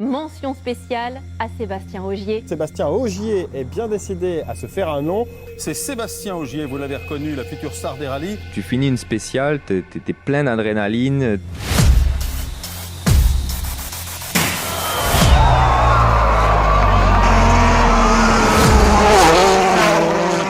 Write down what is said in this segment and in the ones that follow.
Mention spéciale à Sébastien Ogier. Sébastien Ogier est bien décidé à se faire un nom. C'est Sébastien Ogier, vous l'avez reconnu, la future star des rallyes. Tu finis une spéciale, t'es plein d'adrénaline.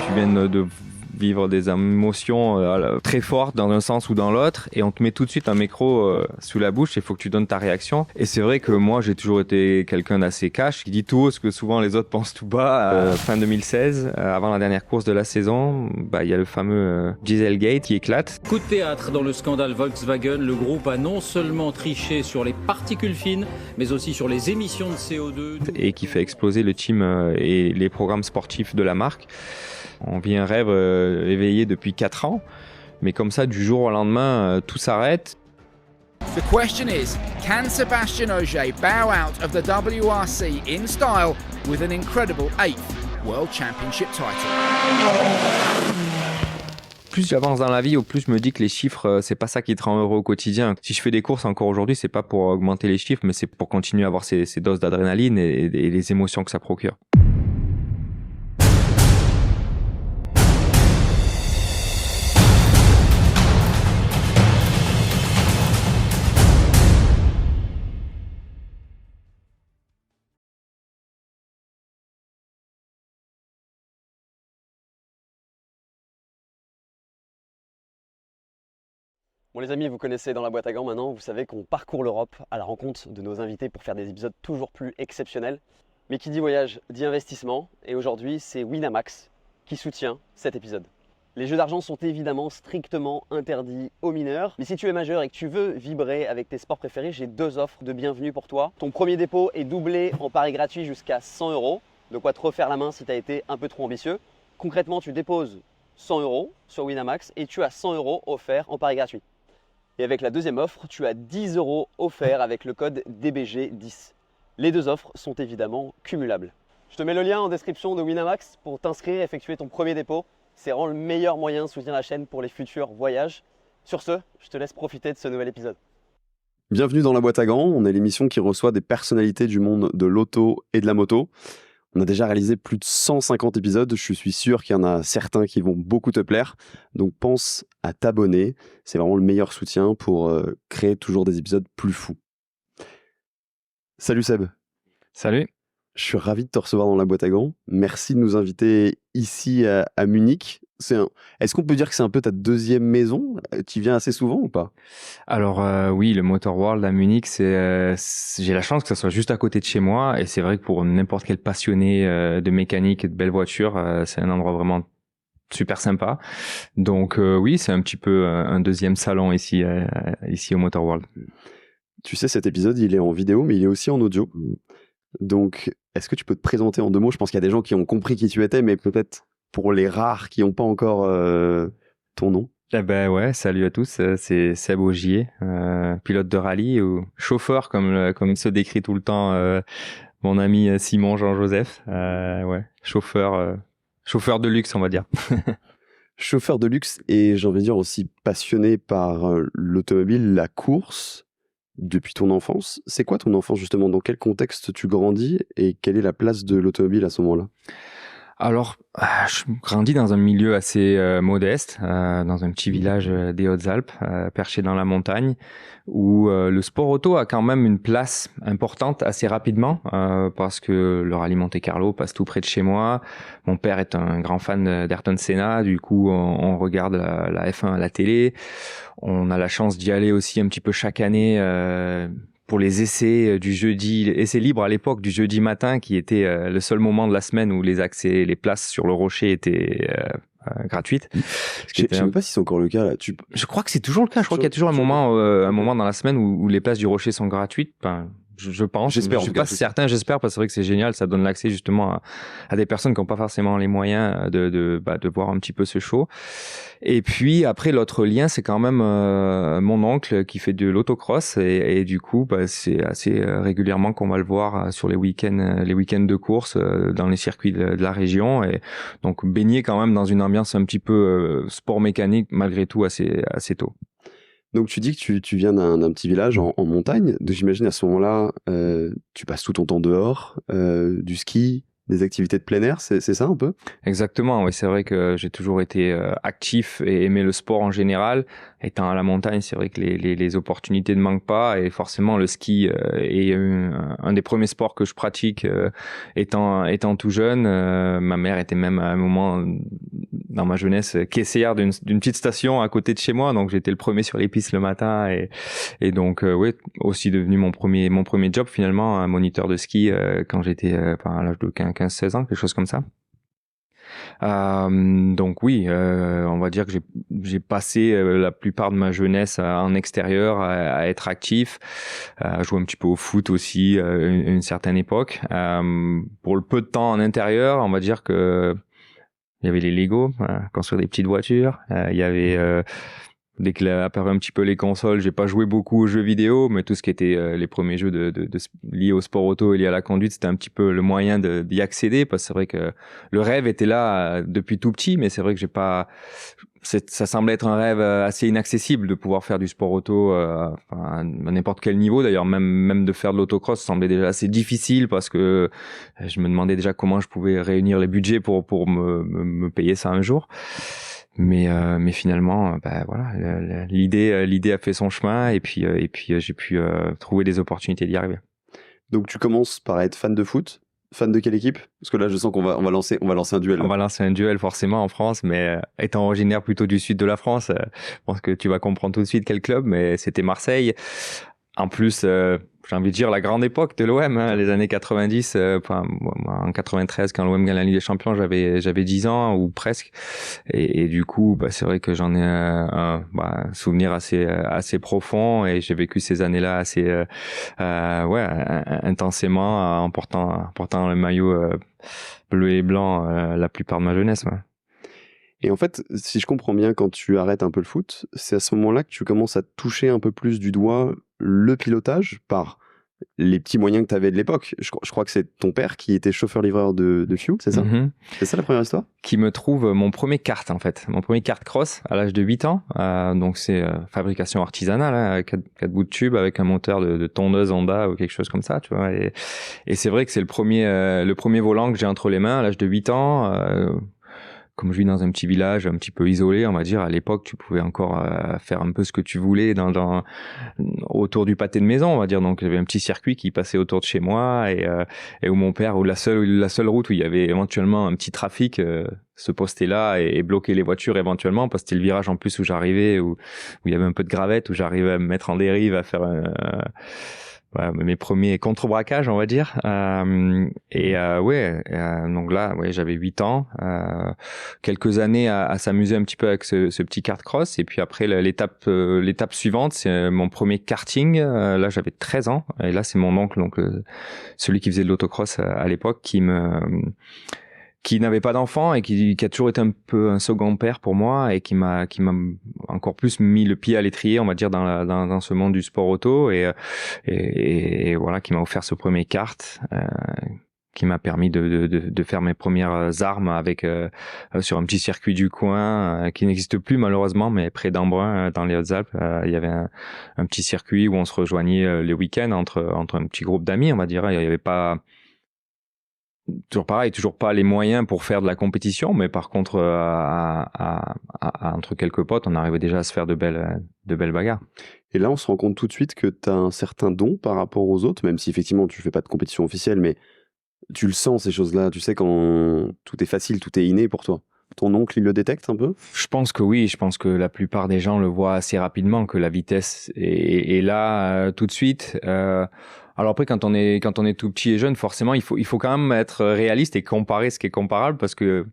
Tu viens de vivre des émotions très fortes dans un sens ou dans l'autre et on te met tout de suite un micro sous la bouche et il faut que tu donnes ta réaction. Et c'est vrai que moi j'ai toujours été quelqu'un d'assez cash, qui dit tout haut ce que souvent les autres pensent tout bas. Fin 2016, avant la dernière course de la saison, il y a le fameux Dieselgate qui éclate. Coup de théâtre dans le scandale Volkswagen, le groupe a non seulement triché sur les particules fines, mais aussi sur les émissions de CO2. Et qui fait exploser le team et les programmes sportifs de la marque. On vit un rêve éveillé depuis 4 ans, mais comme ça, du jour au lendemain, tout s'arrête. The question is, can Sébastien Ogier bow out of the WRC in style with an incredible 8th World Championship title? Plus j'avance dans la vie, au plus je me dis que les chiffres, c'est pas ça qui te rend heureux au quotidien. Si je fais des courses encore aujourd'hui, c'est pas pour augmenter les chiffres, mais c'est pour continuer à avoir ces doses d'adrénaline et les émotions que ça procure. Bon les amis, vous connaissez Dans la boîte à gants maintenant, vous savez qu'on parcourt l'Europe à la rencontre de nos invités pour faire des épisodes toujours plus exceptionnels. Mais qui dit voyage dit investissement, et aujourd'hui c'est Winamax qui soutient cet épisode. Les jeux d'argent sont évidemment strictement interdits aux mineurs, mais si tu es majeur et que tu veux vibrer avec tes sports préférés, j'ai 2 offres de bienvenue pour toi. Ton premier dépôt est doublé en pari gratuit jusqu'à 100 €, de quoi te refaire la main si tu as été un peu trop ambitieux. Concrètement, tu déposes 100 € sur Winamax et tu as 100 € offerts en pari gratuit. Et avec la deuxième offre, tu as 10 € offerts avec le code DBG10. Les 2 offres sont évidemment cumulables. Je te mets le lien en description de Winamax pour t'inscrire et effectuer ton premier dépôt. C'est vraiment le meilleur moyen de soutenir la chaîne pour les futurs voyages. Sur ce, je te laisse profiter de ce nouvel épisode. Bienvenue dans La Boîte à Gants, on est l'émission qui reçoit des personnalités du monde de l'auto et de la moto. On a déjà réalisé plus de 150 épisodes, je suis sûr qu'il y en a certains qui vont beaucoup te plaire. Donc pense à t'abonner, c'est vraiment le meilleur soutien pour créer toujours des épisodes plus fous. Salut Seb. Salut. Je suis ravi de te recevoir dans La Boîte à Gants. Merci de nous inviter ici à Munich. Est-ce qu'on peut dire que c'est un peu ta deuxième maison? Tu y viens assez souvent ou pas? Alors oui, le Motor World à Munich, j'ai la chance que ça soit juste à côté de chez moi et c'est vrai que pour n'importe quel passionné de mécanique et de belles voitures, c'est un endroit vraiment super sympa. Donc oui, c'est un petit peu un deuxième salon ici au Motor World. Tu sais, cet épisode, il est en vidéo, mais il est aussi en audio. Donc, est-ce que tu peux te présenter en 2 mots? Je pense qu'il y a des gens qui ont compris qui tu étais, mais peut-être pour les rares qui n'ont pas encore ton nom. Eh ben ouais, salut à tous, c'est Seb Ogier, pilote de rallye ou chauffeur comme il se décrit tout le temps mon ami Simon Jean-Joseph. Ouais, chauffeur de luxe, on va dire. Chauffeur de luxe et j'ai envie de dire aussi passionné par l'automobile, la course. Depuis ton enfance, c'est quoi ton enfance justement? Dans quel contexte tu grandis et quelle est la place de l'automobile à ce moment-là? Alors, je grandis dans un milieu assez modeste, dans un petit village des Hautes-Alpes, perché dans la montagne, où le sport auto a quand même une place importante assez rapidement, parce que le rallye Monte-Carlo passe tout près de chez moi. Mon père est un grand fan d'Ayrton Senna, du coup on regarde la F1 à la télé. On a la chance d'y aller aussi un petit peu chaque année pour les essais du jeudi, essais libres à l'époque du jeudi matin, qui était le seul moment de la semaine où les places sur le rocher étaient gratuites. Je ne sais pas si c'est encore le cas là. Je crois que c'est toujours le cas. Je crois qu'il y a toujours un moment dans la semaine où les places du rocher sont gratuites. Enfin, je pense. J'espère. Je suis pas certain. J'espère parce que c'est vrai que c'est génial. Ça donne l'accès justement à des personnes qui n'ont pas forcément les moyens de voir un petit peu ce show. Et puis après, l'autre lien, c'est quand même mon oncle qui fait de l'autocross et du coup, c'est assez régulièrement qu'on va le voir sur les week-ends de course dans les circuits de la région. Et donc baigner quand même dans une ambiance un petit peu sport mécanique malgré tout assez tôt. Donc tu dis que tu viens d'un petit village en montagne, donc j'imagine à ce moment-là, tu passes tout ton temps dehors, du ski, des activités de plein air, c'est ça un peu? Exactement, oui, c'est vrai que j'ai toujours été actif et aimé le sport en général. Étant à la montagne, c'est vrai que les opportunités ne manquent pas et forcément le ski est un des premiers sports que je pratique étant tout jeune. Ma mère était même à un moment dans ma jeunesse caissière d'une petite station à côté de chez moi, donc j'étais le premier sur les pistes le matin et donc oui, aussi devenu mon premier job finalement, un moniteur de ski quand j'étais à l'âge de 15-16 ans, quelque chose comme ça. Donc oui, on va dire que j'ai passé la plupart de ma jeunesse en extérieur à être actif, à jouer un petit peu au foot aussi une certaine époque. Pour le peu de temps en intérieur, on va dire que il y avait les Lego, construire des petites voitures. Il y avait dès qu'il a apparu un petit peu les consoles, j'ai pas joué beaucoup aux jeux vidéo, mais tout ce qui était les premiers jeux liés au sport auto et liés à la conduite, c'était un petit peu le moyen d'y accéder, parce que c'est vrai que le rêve était là depuis tout petit, mais c'est vrai que ça semblait être un rêve assez inaccessible de pouvoir faire du sport auto à n'importe quel niveau. D'ailleurs, même de faire de l'autocross semblait déjà assez difficile parce que je me demandais déjà comment je pouvais réunir les budgets pour me payer ça un jour. Mais finalement, voilà, l'idée a fait son chemin et puis j'ai pu trouver des opportunités d'y arriver. Donc tu commences par être fan de foot. Fan de quelle équipe? Parce que là, je sens qu'on va lancer un duel. On va lancer un duel forcément en France, mais étant originaire plutôt du sud de la France, je pense que tu vas comprendre tout de suite quel club, mais c'était Marseille. En plus, j'ai envie de dire la grande époque de l'OM, les années 90. En 93, quand l'OM gagne la Ligue des Champions, j'avais 10 ans ou presque, et du coup, c'est vrai que j'en ai un souvenir assez profond, et j'ai vécu ces années-là assez intensément en portant le maillot bleu et blanc la plupart de ma jeunesse. Ouais. Et en fait, si je comprends bien, quand tu arrêtes un peu le foot, c'est à ce moment-là que tu commences à toucher un peu plus du doigt le pilotage par les petits moyens que tu avais de l'époque. Je crois que c'est ton père qui était chauffeur-livreur de fuel, c'est ça? Mm-hmm. C'est ça la première histoire? Qui me trouve mon premier kart, en fait. Mon premier kart cross à l'âge de 8 ans. Donc c'est fabrication artisanale, 4 bouts de tube avec un moteur de tondeuse Honda ou quelque chose comme ça, tu vois. Et c'est vrai que c'est le premier volant que j'ai entre les mains à l'âge de 8 ans. Comme je vis dans un petit village un petit peu isolé, on va dire, à l'époque, tu pouvais encore faire un peu ce que tu voulais autour du pâté de maison, on va dire. Donc, j'avais un petit circuit qui passait autour de chez moi et où mon père, où la seule route où il y avait éventuellement un petit trafic, se postait là et bloquer les voitures éventuellement, parce que c'était le virage en plus où j'arrivais, où il y avait un peu de gravette, où j'arrivais à me mettre en dérive, à faire mes premiers contre-braquages, on va dire. Donc là, j'avais 8 ans. Quelques années à s'amuser un petit peu avec ce petit kart cross. Et puis après, l'étape suivante, c'est mon premier karting. Là, j'avais 13 ans. Et là, c'est mon oncle, donc celui qui faisait de l'autocross à l'époque, qui n'avait pas d'enfant et qui a toujours été un peu un second père pour moi, et qui m'a encore plus mis le pied à l'étrier, on va dire, dans ce monde du sport auto, et voilà, qui m'a offert ce premier kart, qui m'a permis de faire mes premières armes sur un petit circuit du coin qui n'existe plus malheureusement, mais près d'Embrun, dans les Hautes-Alpes. Il y avait un petit circuit où on se rejoignait les week-ends entre un petit groupe d'amis, on va dire. Il y avait pas toujours pas les moyens pour faire de la compétition, mais par contre, entre quelques potes, on arrivait déjà à se faire de belles bagarres. Et là, on se rend compte tout de suite que tu as un certain don par rapport aux autres, même si effectivement tu fais pas de compétition officielle, mais tu le sens, ces choses-là. Tu sais, quand tout est facile, tout est inné pour toi. Ton oncle, il le détecte un peu? Je pense que oui. Je pense que la plupart des gens le voient assez rapidement, que la vitesse est là tout de suite. Alors après, quand on est tout petit et jeune, forcément, il faut quand même être réaliste et comparer ce qui est comparable, parce que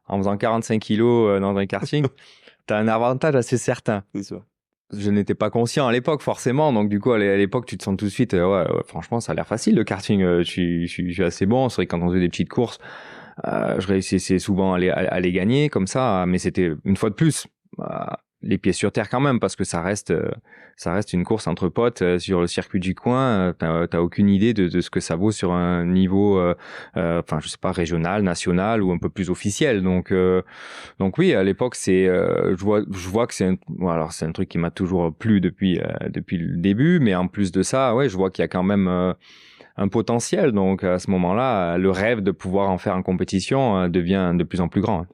en faisant 45 kilos dans un karting, t'as un avantage assez certain. C'est sûr. Je n'étais pas conscient à l'époque, forcément. Donc, du coup, à l'époque, tu te sens tout de suite, franchement, ça a l'air facile, le karting. Je suis assez bon. C'est vrai que quand on faisait des petites courses, je réussissais souvent à les gagner comme ça. Mais c'était une fois de plus. les pieds sur terre quand même, parce que ça reste une course entre potes sur le circuit du coin. T'as aucune idée de ce que ça vaut sur un niveau, je sais pas, régional, national ou un peu plus officiel. Donc oui, à l'époque, je vois que c'est un truc qui m'a toujours plu depuis le début, mais en plus de ça, ouais, je vois qu'il y a quand même un potentiel. Donc à ce moment-là, le rêve de pouvoir en faire en compétition devient de plus en plus grand.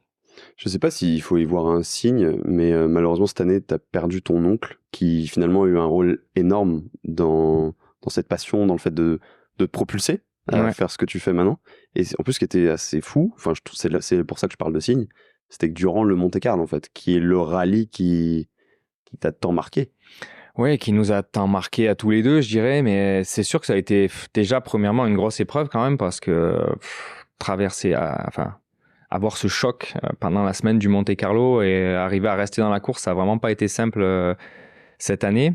Je sais pas s'il faut y voir un signe, mais malheureusement cette année, tu as perdu ton oncle qui finalement a eu un rôle énorme dans cette passion, dans le fait de te propulser à faire ce que tu fais maintenant. Et en plus, ce qui était assez fou, enfin, c'est pour ça que je parle de signe, c'était que durant le Monte-Carlo, en fait, qui est le rallye qui t'a tant marqué. Oui, qui nous a tant marqué à tous les deux, je dirais, mais c'est sûr que ça a été déjà premièrement une grosse épreuve quand même, parce que avoir ce choc pendant la semaine du Monte-Carlo et arriver à rester dans la course, ça n'a vraiment pas été simple cette année.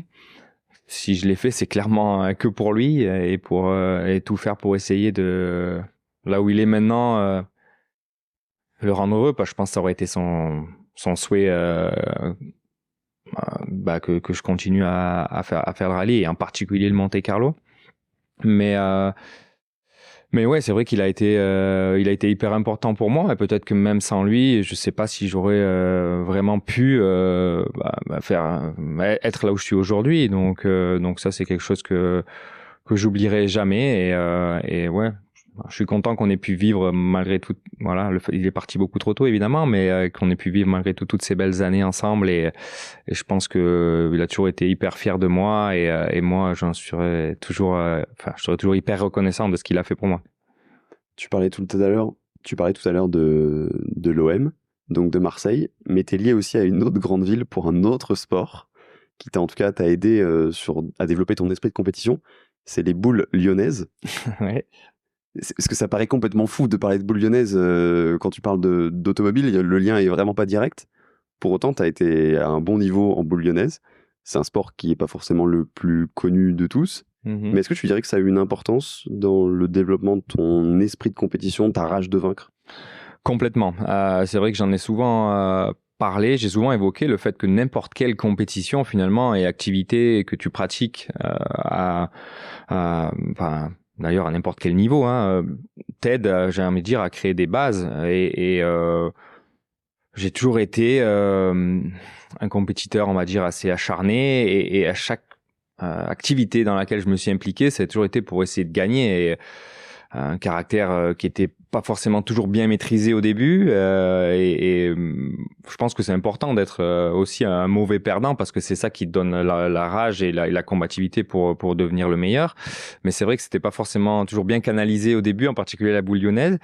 Si je l'ai fait, c'est clairement que pour lui et tout faire pour essayer de, là où il est maintenant, le rendre heureux, parce que je pense que ça aurait été son souhait que je continue à faire le rallye, et en particulier le Monte-Carlo. Mais ouais, c'est vrai qu'il a été hyper important pour moi, et peut-être que même sans lui, je sais pas si j'aurais vraiment pu être là où je suis aujourd'hui. Donc ça, c'est quelque chose que j'oublierai jamais. Et ouais, je suis content qu'on ait pu vivre malgré tout. Voilà, il est parti beaucoup trop tôt évidemment, mais qu'on ait pu vivre malgré tout toutes ces belles années ensemble. Et je pense que il a toujours été hyper fier de moi, et moi j'en serai toujours. Je serai toujours hyper reconnaissant de ce qu'il a fait pour moi. Tu parlais tout à l'heure de l'OM, donc de Marseille, mais tu es lié aussi à une autre grande ville pour un autre sport qui t'a aidé à développer ton esprit de compétition. C'est les boules lyonnaises. Ouais. Parce que ça paraît complètement fou de parler de boules lyonnaises quand tu parles d'automobile, le lien est vraiment pas direct. Pour autant, tu as été à un bon niveau en boules lyonnaises. C'est un sport qui n'est pas forcément le plus connu de tous. Mais est-ce que tu dirais que ça a eu une importance dans le développement de ton esprit de compétition, de ta rage de vaincre ? Complètement. C'est vrai que j'en ai souvent parlé, j'ai souvent évoqué le fait que n'importe quelle compétition finalement et activité que tu pratiques d'ailleurs à n'importe quel niveau, t'aide, j'ai envie de dire, à créer des bases. Et j'ai toujours été un compétiteur, on va dire, assez acharné, et à chaque activité dans laquelle je me suis impliqué, ça a toujours été pour essayer de gagner, et un caractère qui était pas forcément toujours bien maîtrisé au début, et je pense que c'est important d'être aussi un mauvais perdant, parce que c'est ça qui te donne la rage et la combativité pour devenir le meilleur. Mais c'est vrai que c'était pas forcément toujours bien canalisé au début, en particulier la boule lyonnaise,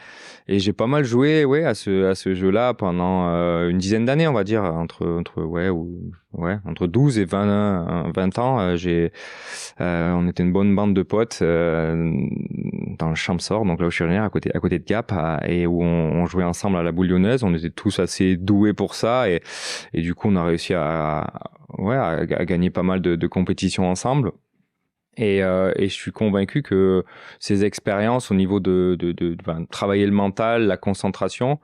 et j'ai pas mal joué à ce jeu-là pendant une dizaine d'années, on va dire, entre 12 et 20 ans. On était une bonne bande de potes dans le Champsor, donc là où je suis originaire, à côté de Gap, et où on jouait ensemble à la boule lyonnaise. On était tous assez doués pour ça, et du coup on a réussi à gagner pas mal de compétitions ensemble. Et je suis convaincu que ces expériences au niveau de travailler le mental, la concentration,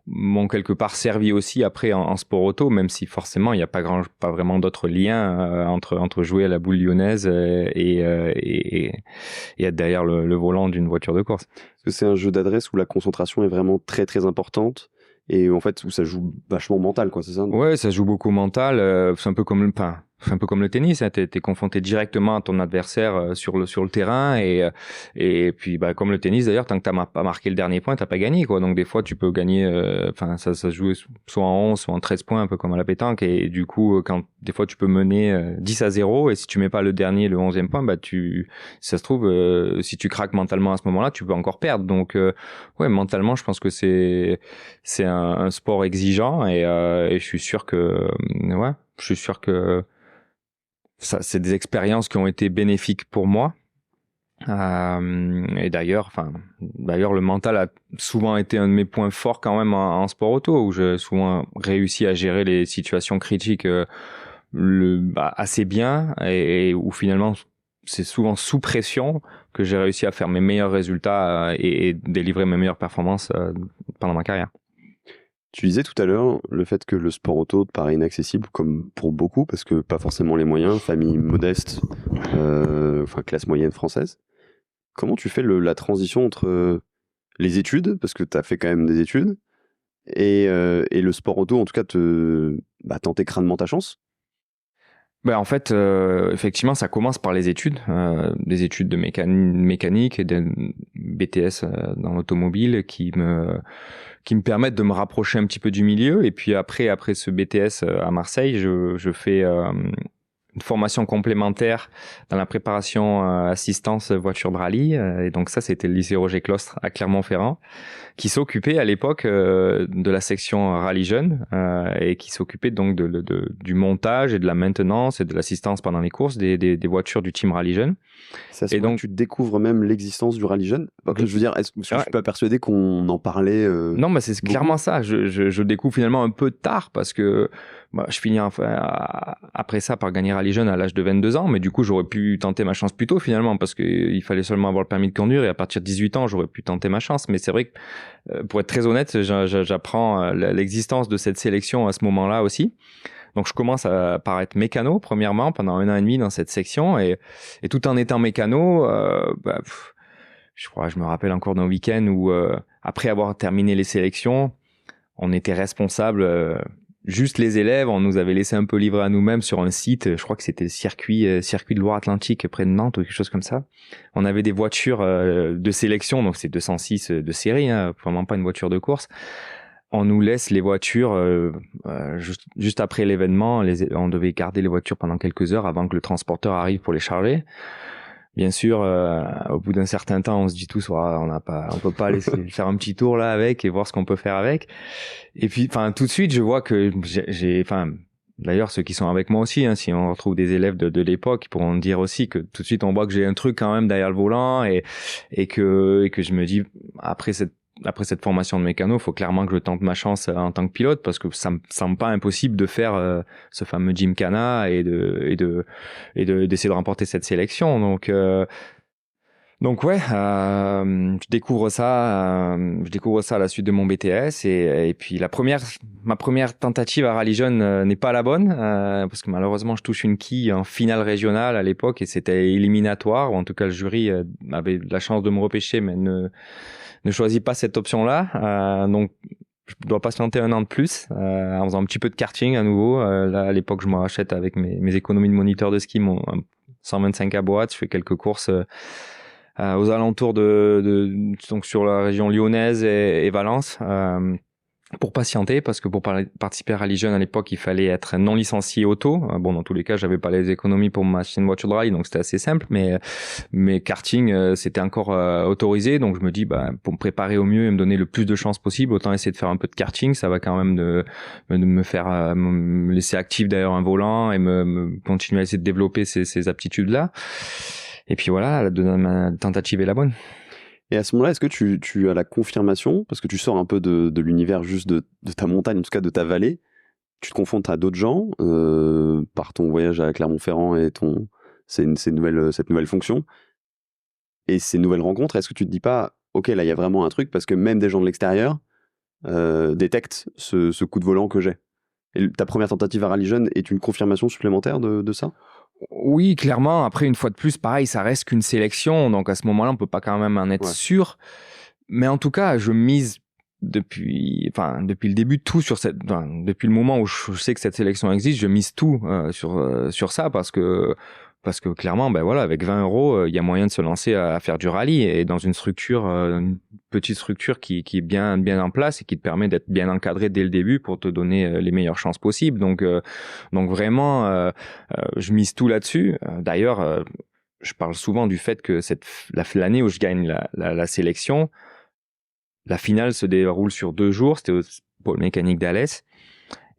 m'ont quelque part servi aussi après en sport auto, même si forcément il n'y a pas vraiment d'autres liens entre jouer à la boule lyonnaise et être derrière le volant d'une voiture de course. Parce que c'est un jeu d'adresse où la concentration est vraiment très très importante, et en fait où ça joue vachement mental, quoi, c'est ça ? Ouais, ça joue beaucoup mental. C'est un peu comme le tennis, hein. T'es confronté directement à ton adversaire sur le terrain, et puis comme le tennis d'ailleurs, tant que t'as pas marqué le dernier point, t'as pas gagné, quoi. Donc des fois tu peux gagner, ça se joue soit en 11, soit en 13 points, un peu comme à la pétanque, et du coup quand des fois tu peux mener 10-0, et si tu mets pas le dernier, le 11e point, ça se trouve, si tu craques mentalement à ce moment-là, tu peux encore perdre. Donc mentalement, je pense que c'est un sport exigeant, et je suis sûr que ça, c'est des expériences qui ont été bénéfiques pour moi. Et d'ailleurs, le mental a souvent été un de mes points forts quand même en sport auto, où j'ai souvent réussi à gérer les situations critiques assez bien, et où finalement c'est souvent sous pression que j'ai réussi à faire mes meilleurs résultats et délivrer mes meilleures performances pendant ma carrière. Tu disais tout à l'heure le fait que le sport auto te paraît inaccessible, comme pour beaucoup, parce que pas forcément les moyens, famille modeste, classe moyenne française. Comment tu fais la transition entre les études, parce que tu as fait quand même des études, et le sport auto, en tout cas, tenter crânement ta chance? En fait, effectivement, ça commence par les études, des études de mécanique et de BTS dans l'automobile qui me permettent de me rapprocher un petit peu du milieu. Et puis après ce BTS à Marseille, je fais une formation complémentaire dans la préparation assistance voiture de rallye. Et donc ça, c'était le lycée Roger Clostre à Clermont-Ferrand, qui s'occupait à l'époque de la section rallye jeune et qui s'occupait donc du montage et de la maintenance et de l'assistance pendant les courses des voitures du team rallye jeune. Et donc tu découvres même l'existence du rallye jeune. Je veux dire, est-ce que je suis pas persuadé qu'on en parlait Non, mais c'est clairement ça. Je découvre finalement un peu tard parce que je finis après ça par gagner rallye jeune à l'âge de 22 ans, mais du coup j'aurais pu tenter ma chance plus tôt finalement parce qu'il fallait seulement avoir le permis de conduire et à partir de 18 ans j'aurais pu tenter ma chance. Mais c'est vrai que pour être très honnête, j'apprends l'existence de cette sélection à ce moment-là aussi. Donc je commence par être mécano premièrement pendant 1 an et demi dans cette section et tout en étant mécano, je me rappelle encore d'un week-end où après avoir terminé les sélections, on était responsable. Juste les élèves, on nous avait laissé un peu livrer à nous-mêmes sur un site, je crois que c'était le circuit de Loire-Atlantique près de Nantes ou quelque chose comme ça. On avait des voitures de sélection, donc c'est 206 de série, vraiment pas une voiture de course. On nous laisse les voitures juste après l'événement, on devait garder les voitures pendant quelques heures avant que le transporteur arrive pour les charger. Bien sûr, au bout d'un certain temps, on se dit tous, on peut pas aller faire un petit tour là avec et voir ce qu'on peut faire avec. Et puis, tout de suite, je vois que d'ailleurs, ceux qui sont avec moi aussi, si on retrouve des élèves de l'époque, ils pourront dire aussi que tout de suite, on voit que j'ai un truc quand même derrière le volant et que je me dis, après cette formation de mécano, il faut clairement que je tente ma chance en tant que pilote parce que ça me semble pas impossible de faire ce fameux Gymkhana et d'essayer de remporter cette sélection. Donc ouais, je découvre ça à la suite de mon BTS et puis ma première tentative à rallye jeune n'est pas la bonne parce que malheureusement je touche une quille en finale régionale à l'époque et c'était éliminatoire ou en tout cas le jury avait la chance de me repêcher mais ne choisit pas cette option-là. Donc, je dois patienter 1 an de plus en faisant un petit peu de karting à nouveau. Là, à l'époque, je me rachète avec mes économies de moniteur de ski, mon 125 à boîte. Je fais quelques courses aux alentours donc sur la région lyonnaise et Valence. Pour patienter, parce que pour participer à Rallye Jeune à l'époque, il fallait être non licencié auto. Bon, dans tous les cas, j'avais pas les économies pour m'acheter une voiture de rallye, donc c'était assez simple. Mais karting, c'était encore autorisé, donc je me dis, pour me préparer au mieux et me donner le plus de chances possible, autant essayer de faire un peu de karting. Ça va quand même de me faire me laisser actif derrière un volant et me continuer à essayer de développer ces aptitudes-là. Et puis voilà, ma tentative est la bonne. Et à ce moment-là, est-ce que tu as la confirmation, parce que tu sors un peu de l'univers juste de ta montagne, en tout cas de ta vallée, tu te confrontes à d'autres gens par ton voyage à Clermont-Ferrand et cette nouvelle fonction et ces nouvelles rencontres, est-ce que tu te dis pas, ok, là il y a vraiment un truc, parce que même des gens de l'extérieur détectent ce coup de volant que j'ai. Et ta première tentative à Rallye Jeune est une confirmation supplémentaire de ça ? Oui, clairement. Après, une fois de plus, pareil, ça reste qu'une sélection. Donc, à ce moment-là, on peut pas quand même en être sûr. Mais en tout cas, je mise depuis le début depuis le moment où je sais que cette sélection existe, je mise tout sur ça parce que clairement, avec 20 €, il y a moyen de se lancer à faire du rallye et dans une petite structure qui est bien en place et qui te permet d'être bien encadré dès le début pour te donner les meilleures chances possibles. Donc vraiment, je mise tout là-dessus. D'ailleurs, je parle souvent du fait que l'année où je gagne la sélection, la finale se déroule sur 2 jours. C'était au pôle mécanique d'Alès.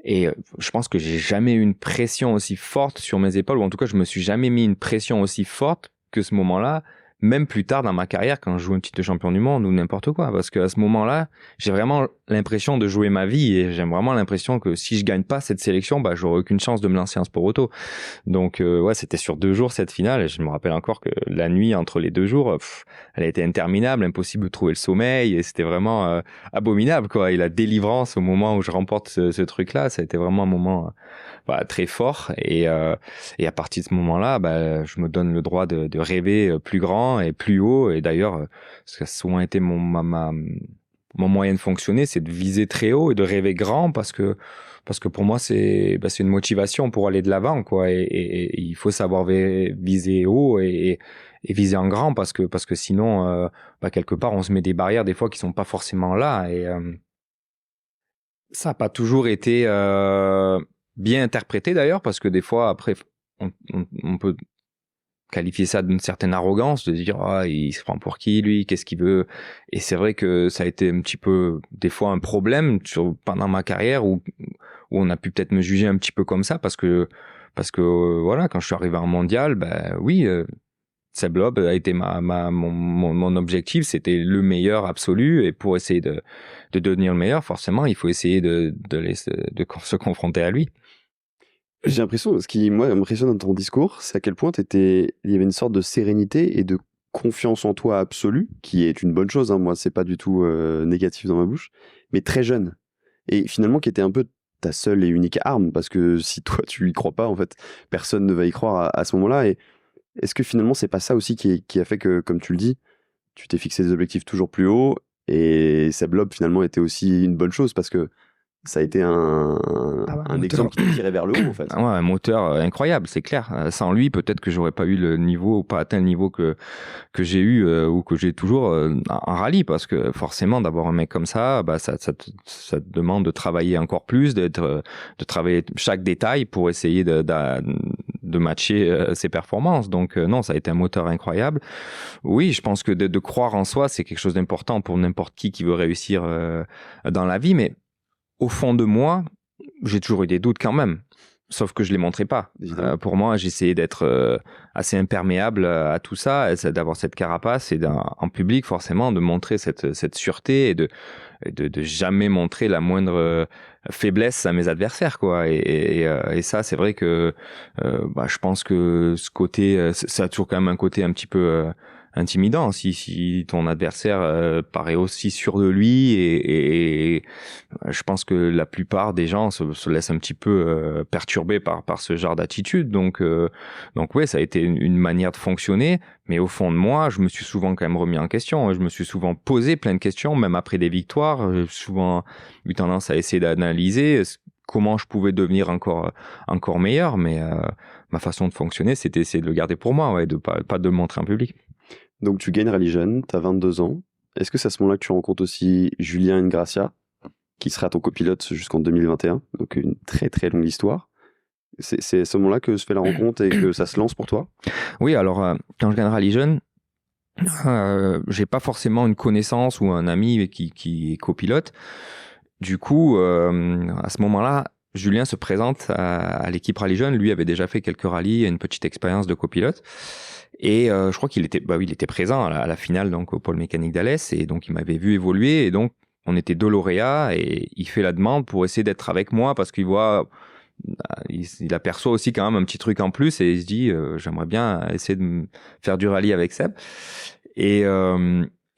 Et je pense que j'ai jamais eu une pression aussi forte sur mes épaules, ou en tout cas, je me suis jamais mis une pression aussi forte que ce moment-là, même plus tard dans ma carrière quand je joue un titre de champion du monde ou n'importe quoi, parce qu'à ce moment-là, j'ai vraiment l'impression de jouer ma vie et j'ai vraiment l'impression que si je gagne pas cette sélection, bah j'aurai aucune chance de me lancer en sport auto. Donc ouais, c'était sur 2 jours cette finale et je me rappelle encore que la nuit entre les 2 jours, elle a été interminable, impossible de trouver le sommeil et c'était vraiment abominable quoi. Et la délivrance au moment où je remporte ce truc-là, ça a été vraiment un moment très fort et à partir de ce moment-là, je me donne le droit de rêver plus grand et plus haut. Et d'ailleurs, ce qui a souvent été mon moyen de fonctionner, c'est de viser très haut et de rêver grand parce que pour moi, c'est une motivation pour aller de l'avant, quoi. Et il faut savoir viser haut et viser en grand parce que sinon, quelque part, on se met des barrières des fois qui sont pas forcément là. Et ça n'a pas toujours été bien interprété d'ailleurs parce que des fois, après, on peut qualifier ça d'une certaine arrogance, de dire il se prend pour qui lui, qu'est-ce qu'il veut. Et c'est vrai que ça a été un petit peu des fois un problème pendant ma carrière où on a pu peut-être me juger un petit peu comme ça parce que voilà, quand je suis arrivé en mondial, oui, Seb Loeb a été mon objectif, c'était le meilleur absolu et pour essayer de devenir le meilleur, forcément, il faut essayer de se confronter à lui. J'ai l'impression, ce qui moi m'impressionne dans ton discours, c'est à quel point il y avait une sorte de sérénité et de confiance en toi absolue, qui est une bonne chose, hein. Moi, c'est pas du tout négatif dans ma bouche, mais très jeune. Et finalement, qui était un peu ta seule et unique arme, parce que si toi, tu y crois pas, en fait, personne ne va y croire à ce moment-là. Et est-ce que finalement, c'est pas ça aussi qui a fait que, comme tu le dis, tu t'es fixé des objectifs toujours plus hauts, et Seb Loeb, finalement, était aussi une bonne chose, parce que ça a été un exemple qui t'a tiré vers le haut, en fait. Ouais, un moteur incroyable, c'est clair. Sans lui, peut-être que j'aurais pas eu le niveau, ou pas atteint le niveau que j'ai eu ou que j'ai toujours en rallye, parce que forcément, d'avoir un mec comme ça, ça te demande de travailler encore plus, de travailler chaque détail pour essayer de matcher ses performances. Donc non, ça a été un moteur incroyable. Oui, je pense que de croire en soi, c'est quelque chose d'important pour n'importe qui veut réussir dans la vie, mais au fond de moi, j'ai toujours eu des doutes quand même, sauf que je les montrais pas. Pour moi, j'essayais d'être assez imperméable à tout ça, d'avoir cette carapace et en public forcément de montrer cette sûreté et de jamais montrer la moindre faiblesse à mes adversaires, quoi. Et ça, c'est vrai que je pense que ce côté, ça a toujours quand même un côté un petit peu intimidant si ton adversaire paraît aussi sûr de lui et je pense que la plupart des gens se laissent un petit peu perturber par ce genre d'attitude. Donc ouais, ça a été une manière de fonctionner, mais au fond de moi, je me suis souvent quand même remis en question. Je me suis souvent posé plein de questions, même après des victoires. J'ai souvent eu tendance à essayer d'analyser comment je pouvais devenir encore meilleur, mais ma façon de fonctionner, c'était essayer de le garder pour moi, ouais, de pas de le montrer en public. Donc tu gagnes Rallye Jeune, tu as 22 ans. Est-ce que c'est à ce moment-là que tu rencontres aussi Julien Ingrassia, qui sera ton copilote jusqu'en 2021, donc une très très longue histoire. C'est à ce moment-là que se fait la rencontre et que ça se lance pour toi? Oui, alors quand je gagne Rallye Jeune, j'ai pas forcément une connaissance ou un ami qui est copilote. Du coup, à ce moment-là, Julien se présente à l'équipe Rallye Jeune. Lui avait déjà fait quelques rallyes et une petite expérience de copilote. Et je crois qu'il était, il était présent à la finale donc au pôle mécanique d'Alès et donc il m'avait vu évoluer et donc on était 2 lauréats et il fait la demande pour essayer d'être avec moi parce qu'il voit, il aperçoit aussi quand même un petit truc en plus et il se dit j'aimerais bien essayer de faire du rallye avec Seb. Et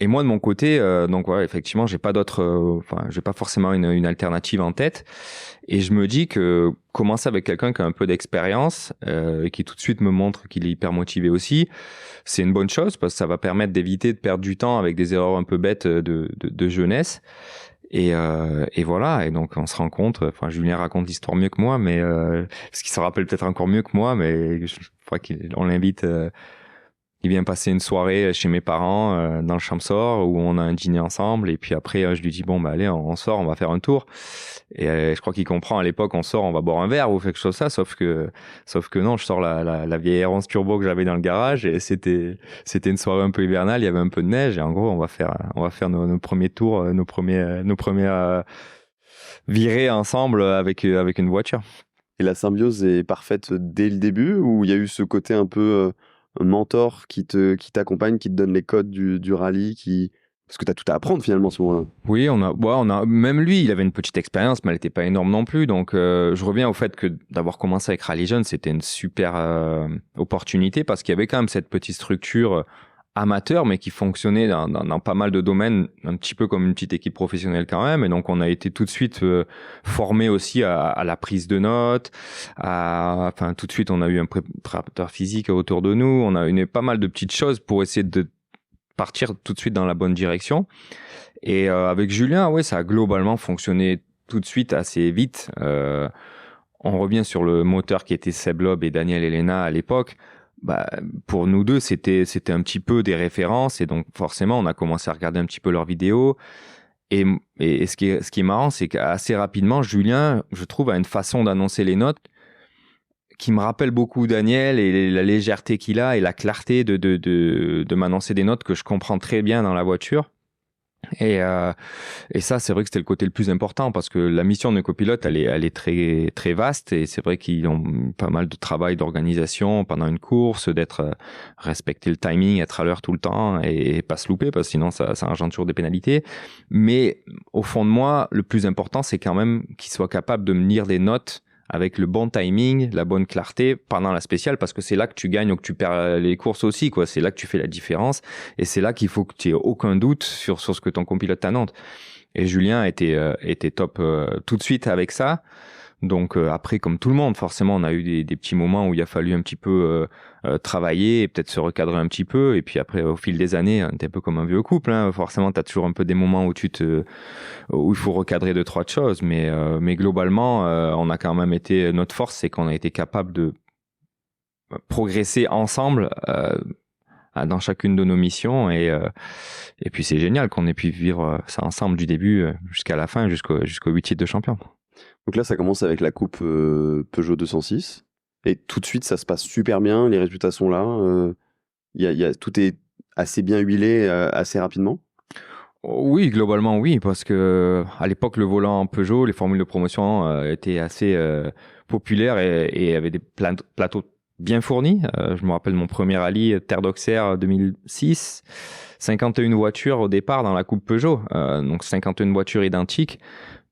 moi de mon côté, donc voilà, effectivement, j'ai pas j'ai pas forcément une alternative en tête. Et je me dis que commencer avec quelqu'un qui a un peu d'expérience et qui tout de suite me montre qu'il est hyper motivé aussi, c'est une bonne chose parce que ça va permettre d'éviter de perdre du temps avec des erreurs un peu bêtes de jeunesse. Et voilà. Et donc on se rencontre. Enfin, Julien raconte l'histoire mieux que moi, mais parce qu'il se rappelle peut-être encore mieux que moi, mais je crois qu'on l'invite. Il vient passer une soirée chez mes parents dans le Champsor où on a un dîner ensemble et puis après je lui dis bon allez on sort, on va faire un tour et je crois qu'il comprend à l'époque on sort, on va boire un verre ou quelque chose ça sauf que non, je sors la vieille R11 turbo que j'avais dans le garage et c'était une soirée un peu hivernale, il y avait un peu de neige et en gros on va faire nos premiers tours, nos premières virées ensemble avec une voiture. Et la symbiose est parfaite dès le début ou il y a eu ce côté un peu mentor qui t'accompagne, qui te donne les codes du rallye, parce que tu as tout à apprendre finalement à ce moment-là. Oui, on a, même lui, il avait une petite expérience, mais elle n'était pas énorme non plus. Donc, je reviens au fait que d'avoir commencé avec Rally Jeune, c'était une super opportunité parce qu'il y avait quand même cette petite structure amateur, mais qui fonctionnait dans pas mal de domaines, un petit peu comme une petite équipe professionnelle quand même. Et donc, on a été tout de suite formé aussi à la prise de notes. Enfin, tout de suite, on a eu un préparateur physique autour de nous. On a eu pas mal de petites choses pour essayer de partir tout de suite dans la bonne direction. Et avec Julien, ouais, ça a globalement fonctionné tout de suite assez vite. On revient sur le moteur qui était Seb Loeb et Daniel Elena à l'époque. Bah, pour nous deux, c'était un petit peu des références et donc forcément, on a commencé à regarder un petit peu leurs vidéos. Et ce qui est marrant, c'est qu'assez rapidement, Julien, je trouve, a une façon d'annoncer les notes qui me rappelle beaucoup Daniel et la légèreté qu'il a et la clarté de m'annoncer des notes que je comprends très bien dans la voiture. Et ça, c'est vrai que c'était le côté le plus important parce que la mission de copilote, elle est très, très vaste et c'est vrai qu'ils ont pas mal de travail d'organisation pendant une course, respecter le timing, être à l'heure tout le temps et pas se louper parce que sinon ça engendre toujours des pénalités. Mais au fond de moi, le plus important, c'est quand même qu'ils soient capables de me lire des notes avec le bon timing, la bonne clarté pendant la spéciale parce que c'est là que tu gagnes ou que tu perds les courses aussi, quoi. C'est là que tu fais la différence et c'est là qu'il faut que tu aies aucun doute sur ce que ton copilote t'annonce. Et Julien était top tout de suite avec ça. Donc après, comme tout le monde, forcément, on a eu des petits moments où il a fallu un petit peu travailler et peut-être se recadrer un petit peu. Et puis après, au fil des années, t'es un peu comme un vieux couple. Hein. Forcément, t'as toujours un peu des moments où il faut recadrer 2-3 choses. Mais globalement, on a quand même été... Notre force, c'est qu'on a été capable de progresser ensemble dans chacune de nos missions. Et puis, c'est génial qu'on ait pu vivre ça ensemble du début jusqu'à la fin, jusqu'au 8 titres de champion. Donc là, ça commence avec la coupe Peugeot 206. Et tout de suite, ça se passe super bien. Les résultats sont là. Tout est assez bien huilé assez rapidement. Oui, globalement, oui. Parce que à l'époque, le volant Peugeot, les formules de promotion étaient assez populaires et avaient des plateaux bien fournis. Je me rappelle mon premier rallye Terre d'Auxerre 2006. 51 voitures au départ dans la coupe Peugeot. Donc 51 voitures identiques.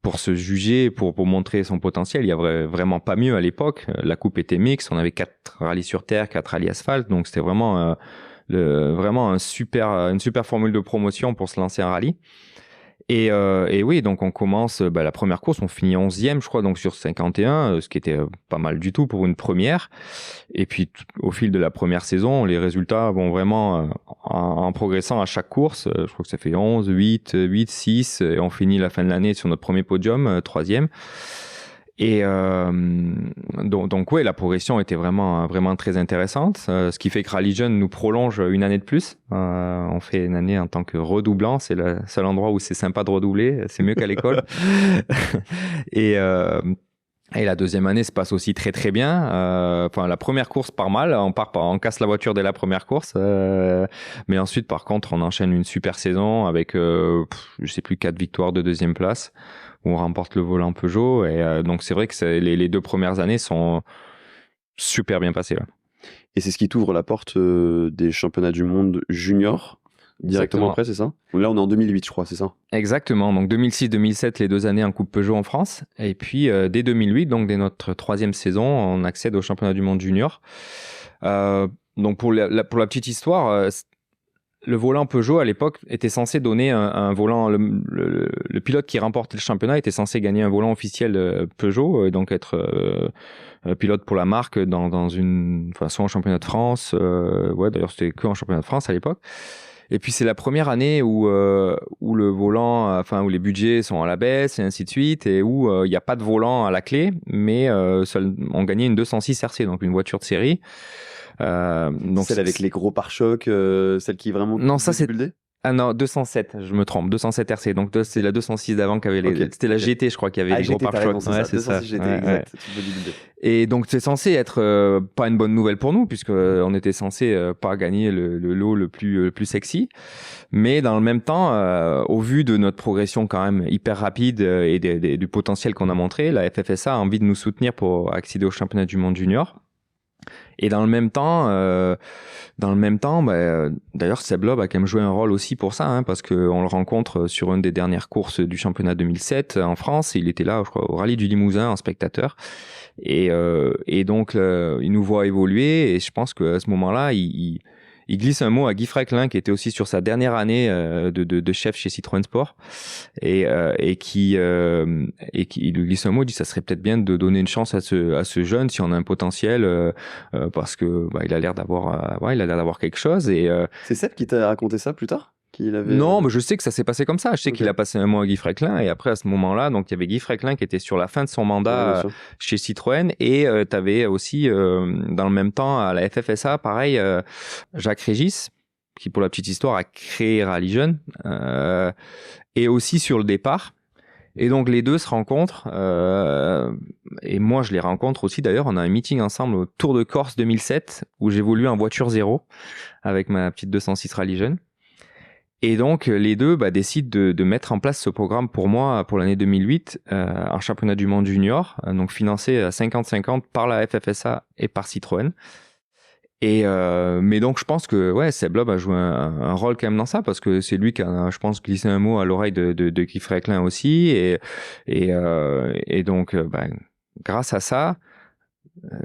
Pour se juger, pour montrer son potentiel, il y avait vraiment pas mieux à l'époque. La coupe était mixte, on avait 4 rallyes sur terre, 4 rallyes asphalte, donc c'était vraiment une super formule de promotion pour se lancer un rallye. Et oui, donc on commence la première course, on finit 11e, je crois, donc sur 51, ce qui était pas mal du tout pour une première. Et puis au fil de la première saison, les résultats vont vraiment en progressant à chaque course. Je crois que ça fait 11, 8, 6, et on finit la fin de l'année sur notre premier podium, 3e. Et donc ouais, la progression était vraiment très intéressante, ce qui fait que Rally Jeune nous prolonge une année de plus. On fait une année en tant que redoublant, c'est le seul endroit où c'est sympa de redoubler, c'est mieux qu'à l'école. Et la deuxième année se passe aussi très très bien. La première course part mal, on casse la voiture dès la première course, mais ensuite par contre on enchaîne une super saison avec je sais plus 4 victoires de deuxième place où on remporte le volant Peugeot et donc c'est vrai que les 2 premières années sont super bien passées là. Et c'est ce qui t'ouvre la porte des championnats du monde junior directement après, c'est ça? Là, on est en 2008, je crois, c'est ça? Exactement. Donc 2006-2007, les 2 années en Coupe Peugeot en France. Et puis dès 2008, donc dès notre 3e saison, on accède au championnat du monde junior. Donc pour la petite histoire, le volant Peugeot à l'époque était censé donner un volant. Le pilote qui remportait le championnat était censé gagner un volant officiel Peugeot, et donc être pilote pour la marque soit en championnat de France. D'ailleurs c'était que en championnat de France à l'époque. Et puis c'est la première année où le volant, où les budgets sont à la baisse et ainsi de suite, et où il n'y a pas de volant à la clé, mais on gagnait une 206 RC, donc une voiture de série. Donc celle avec les gros pare-chocs, celle qui vraiment... Non, ça c'est... Ah non, 207, je me trompe, 207 RC. Donc c'est la 206 d'avant qui avait les... Okay. C'était la GT, je crois, qui avait les gros pare-chocs. C'est ça. GT, exact. Et donc c'est censé être pas une bonne nouvelle pour nous, puisqu'on était censé pas gagner le lot le plus sexy. Mais dans le même temps, au vu de notre progression quand même hyper rapide et du potentiel qu'on a montré, la FFSA a envie de nous soutenir pour accéder au championnat du monde junior. Et dans le même temps, d'ailleurs, Seb Loeb a quand même joué un rôle aussi pour ça, hein, parce qu'on le rencontre sur une des dernières courses du championnat 2007 en France. Et il était là, je crois, au Rallye du Limousin en spectateur. Et donc, il nous voit évoluer. Et je pense qu'à ce moment-là, il glisse un mot à Guy Frecklin, qui était aussi sur sa dernière année de chef chez Citroën Sport, et qui lui glisse un mot, il dit ça serait peut-être bien de donner une chance à ce jeune si on a un potentiel, parce que il a l'air d'avoir quelque chose. Et C'est Seb qui t'a raconté ça plus tard? Non, mais je sais que ça s'est passé comme ça. Je sais qu'il a passé un mot à Guy Frecklin, et après à ce moment-là, donc il y avait Guy Frecklin qui était sur la fin de son mandat chez Citroën, et tu avais aussi dans le même temps à la FFSA, pareil, Jacques Régis, qui pour la petite histoire a créé Rallye Jeune, et aussi sur le départ. Et donc les deux se rencontrent, et moi je les rencontre aussi d'ailleurs. On a un meeting ensemble au Tour de Corse 2007 où j'évolue en voiture 0 avec ma petite 206 Rallye Jeune. Et donc, les deux décident de mettre en place ce programme pour moi, pour l'année 2008, un championnat du monde junior, donc financé à 50-50 par la FFSA et par Citroën. Mais donc, je pense que Seb Loeb a joué un rôle quand même dans ça, parce que c'est lui qui a, je pense, glissé un mot à l'oreille de Guy Frecklin aussi. Et donc, grâce à ça,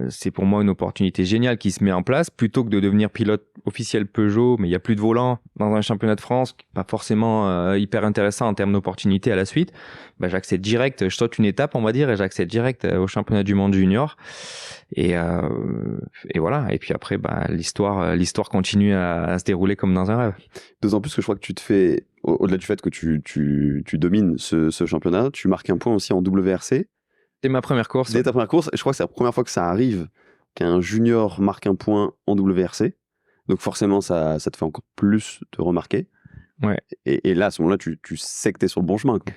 c'est pour moi une opportunité géniale qui se met en place. Plutôt que de devenir pilote officiel Peugeot, mais il n'y a plus de volant dans un championnat de France, pas forcément hyper intéressant en termes d'opportunités à la suite, j'accède direct, je saute une étape on va dire, et j'accède direct au championnat du monde junior. Et voilà. Et puis après, l'histoire continue à se dérouler comme dans un rêve. D'autant plus que je crois que tu te fais, au-delà du fait que tu domines ce championnat, tu marques un point aussi en WRC. Dès ma première course. Dès ta première course, et je crois que c'est la première fois que ça arrive qu'un junior marque un point en WRC. Donc forcément, ça te fait encore plus te remarquer. Ouais. Et là, à ce moment-là, tu sais que tu es sur le bon chemin, quoi.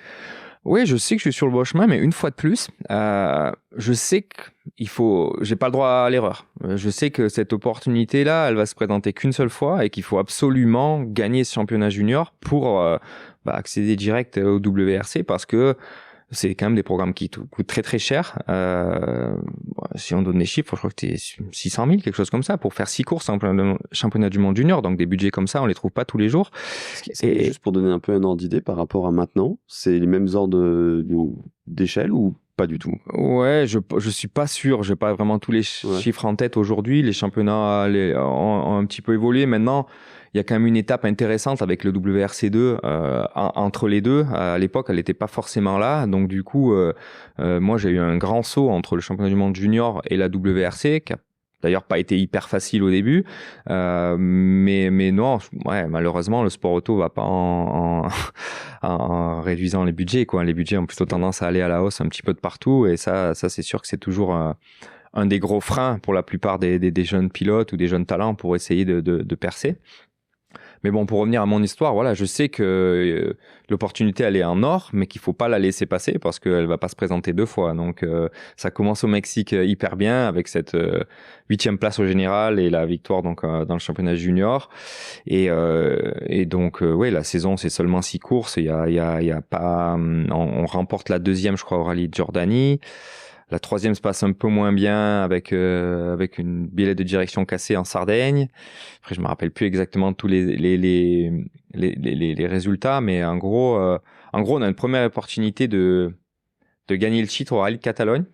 Oui, je sais que je suis sur le bon chemin, mais une fois de plus, je sais que j'ai pas le droit à l'erreur. Je sais que cette opportunité-là, elle va se présenter qu'une seule fois, et qu'il faut absolument gagner ce championnat junior pour accéder direct au WRC, parce que c'est quand même des programmes qui coûtent très très cher. Si on donne des chiffres, je crois que c'est 600 000, quelque chose comme ça, pour faire 6 courses en championnat du monde junior. Donc des budgets comme ça, on les trouve pas tous les jours. Et juste pour donner un peu un ordre d'idée par rapport à maintenant, c'est les mêmes ordres d'échelle ou pas du tout? Ouais, je suis pas sûr. J'ai pas vraiment tous les chiffres en tête aujourd'hui. Les championnats ont un petit peu évolué. Maintenant, il y a quand même une étape intéressante avec le WRC2 entre les deux. À l'époque, elle n'était pas forcément là. Donc du coup, moi j'ai eu un grand saut entre le championnat du monde junior et la WRC, qui a d'ailleurs pas été hyper facile au début. Mais non, malheureusement, le sport auto va pas en réduisant les budgets, quoi. Les budgets ont plutôt tendance à aller à la hausse un petit peu de partout. Et ça c'est sûr que c'est toujours un des gros freins pour la plupart des jeunes pilotes ou des jeunes talents pour essayer de percer. Mais bon, pour revenir à mon histoire, voilà, je sais que l'opportunité, elle est en or, mais qu'il faut pas la laisser passer parce qu'elle va pas se présenter deux fois. Donc, ça commence au Mexique hyper bien avec cette 8e place au général et la victoire donc dans le championnat junior. Et donc, la saison, c'est seulement 6 courses. Il y a pas, on remporte la 2e, je crois, au rallye de Jordanie. La 3e se passe un peu moins bien avec une billet de direction cassée en Sardaigne. Après, je me rappelle plus exactement tous les résultats, mais en gros, on a une première opportunité de gagner le titre au Rallye de Catalogne.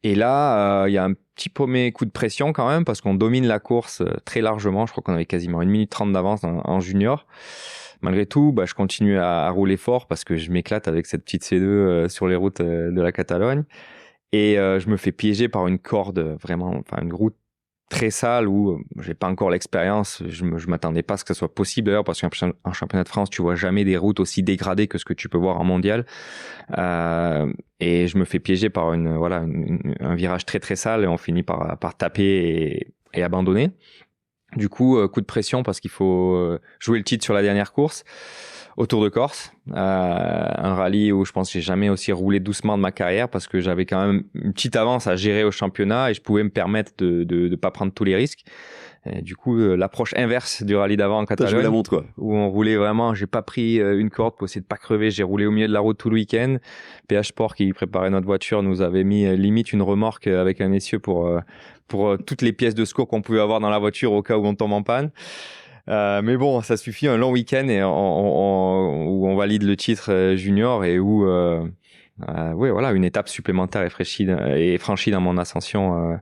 Et là, il y a un petit premier coup de pression quand même parce qu'on domine la course très largement. Je crois qu'on avait quasiment 1 minute 30 d'avance en junior. Malgré tout, je continue à rouler fort parce que je m'éclate avec cette petite C2 sur les routes de la Catalogne. Et je me fais piéger par une corde, vraiment, une route très sale où j'ai pas encore l'expérience. Je m'attendais pas à ce que ça soit possible d'ailleurs parce qu'en championnat de France, tu vois jamais des routes aussi dégradées que ce que tu peux voir en mondial. Et je me fais piéger par un virage très très sale et on finit par taper et abandonner. Du coup, coup de pression parce qu'il faut jouer le titre sur la dernière course au Tour de Corse, un rallye où je pense que j'ai jamais aussi roulé doucement de ma carrière parce que j'avais quand même une petite avance à gérer au championnat et je pouvais me permettre de pas prendre tous les risques. Et du coup, l'approche inverse du rallye d'avant en T'as joué la Catalogne, montre, quoi. où on roulait vraiment, j'ai pas pris une corde pour essayer de pas crever, j'ai roulé au milieu de la route tout le week-end. PH Sport qui préparait notre voiture nous avait mis limite une remorque avec un essieu pour toutes les pièces de secours qu'on pouvait avoir dans la voiture au cas où on tombe en panne. Mais bon, ça suffit, un long week-end et où on valide le titre junior et où oui, voilà, une étape supplémentaire est franchie dans mon ascension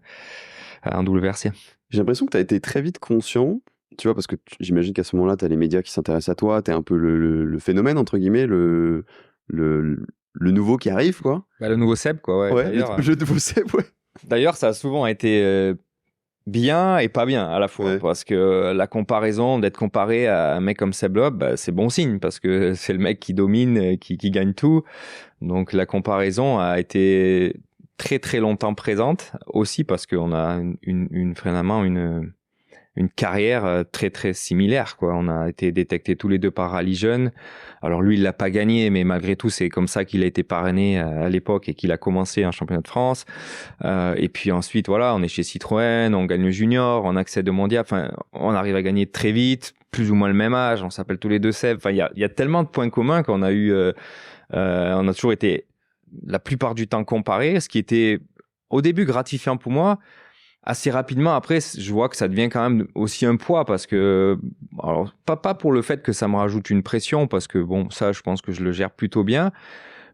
en WRC. J'ai l'impression que tu as été très vite conscient, tu vois, parce que j'imagine qu'à ce moment-là, tu as les médias qui s'intéressent à toi, tu es un peu le phénomène, entre guillemets, le nouveau qui arrive, quoi. Bah, le nouveau Seb, quoi. Ouais, le nouveau Seb, ouais. D'ailleurs, ça a souvent été bien et pas bien à la fois, parce que la comparaison, d'être comparé à un mec comme Seb Loeb, bah, c'est bon signe, parce que c'est le mec qui domine, qui gagne tout. Donc la comparaison a été très très longtemps présente, aussi parce qu'on a vraiment une carrière très très similaire, quoi. On a été détectés tous les deux par Rallye Jeune. Alors lui, il l'a pas gagné, mais malgré tout, c'est comme ça qu'il a été parrainé à l'époque et qu'il a commencé un championnat de France. Et puis ensuite, voilà, on est chez Citroën, on gagne le junior, on accède au mondial. Enfin, on arrive à gagner très vite, plus ou moins le même âge. On s'appelle tous les deux Seb. Enfin, il y a tellement de points communs qu'on a eu. On a toujours été la plupart du temps comparés, ce qui était au début gratifiant pour moi. Assez rapidement, après, je vois que ça devient quand même aussi un poids parce que, alors, pas pour le fait que ça me rajoute une pression, parce que bon, ça, je pense que je le gère plutôt bien,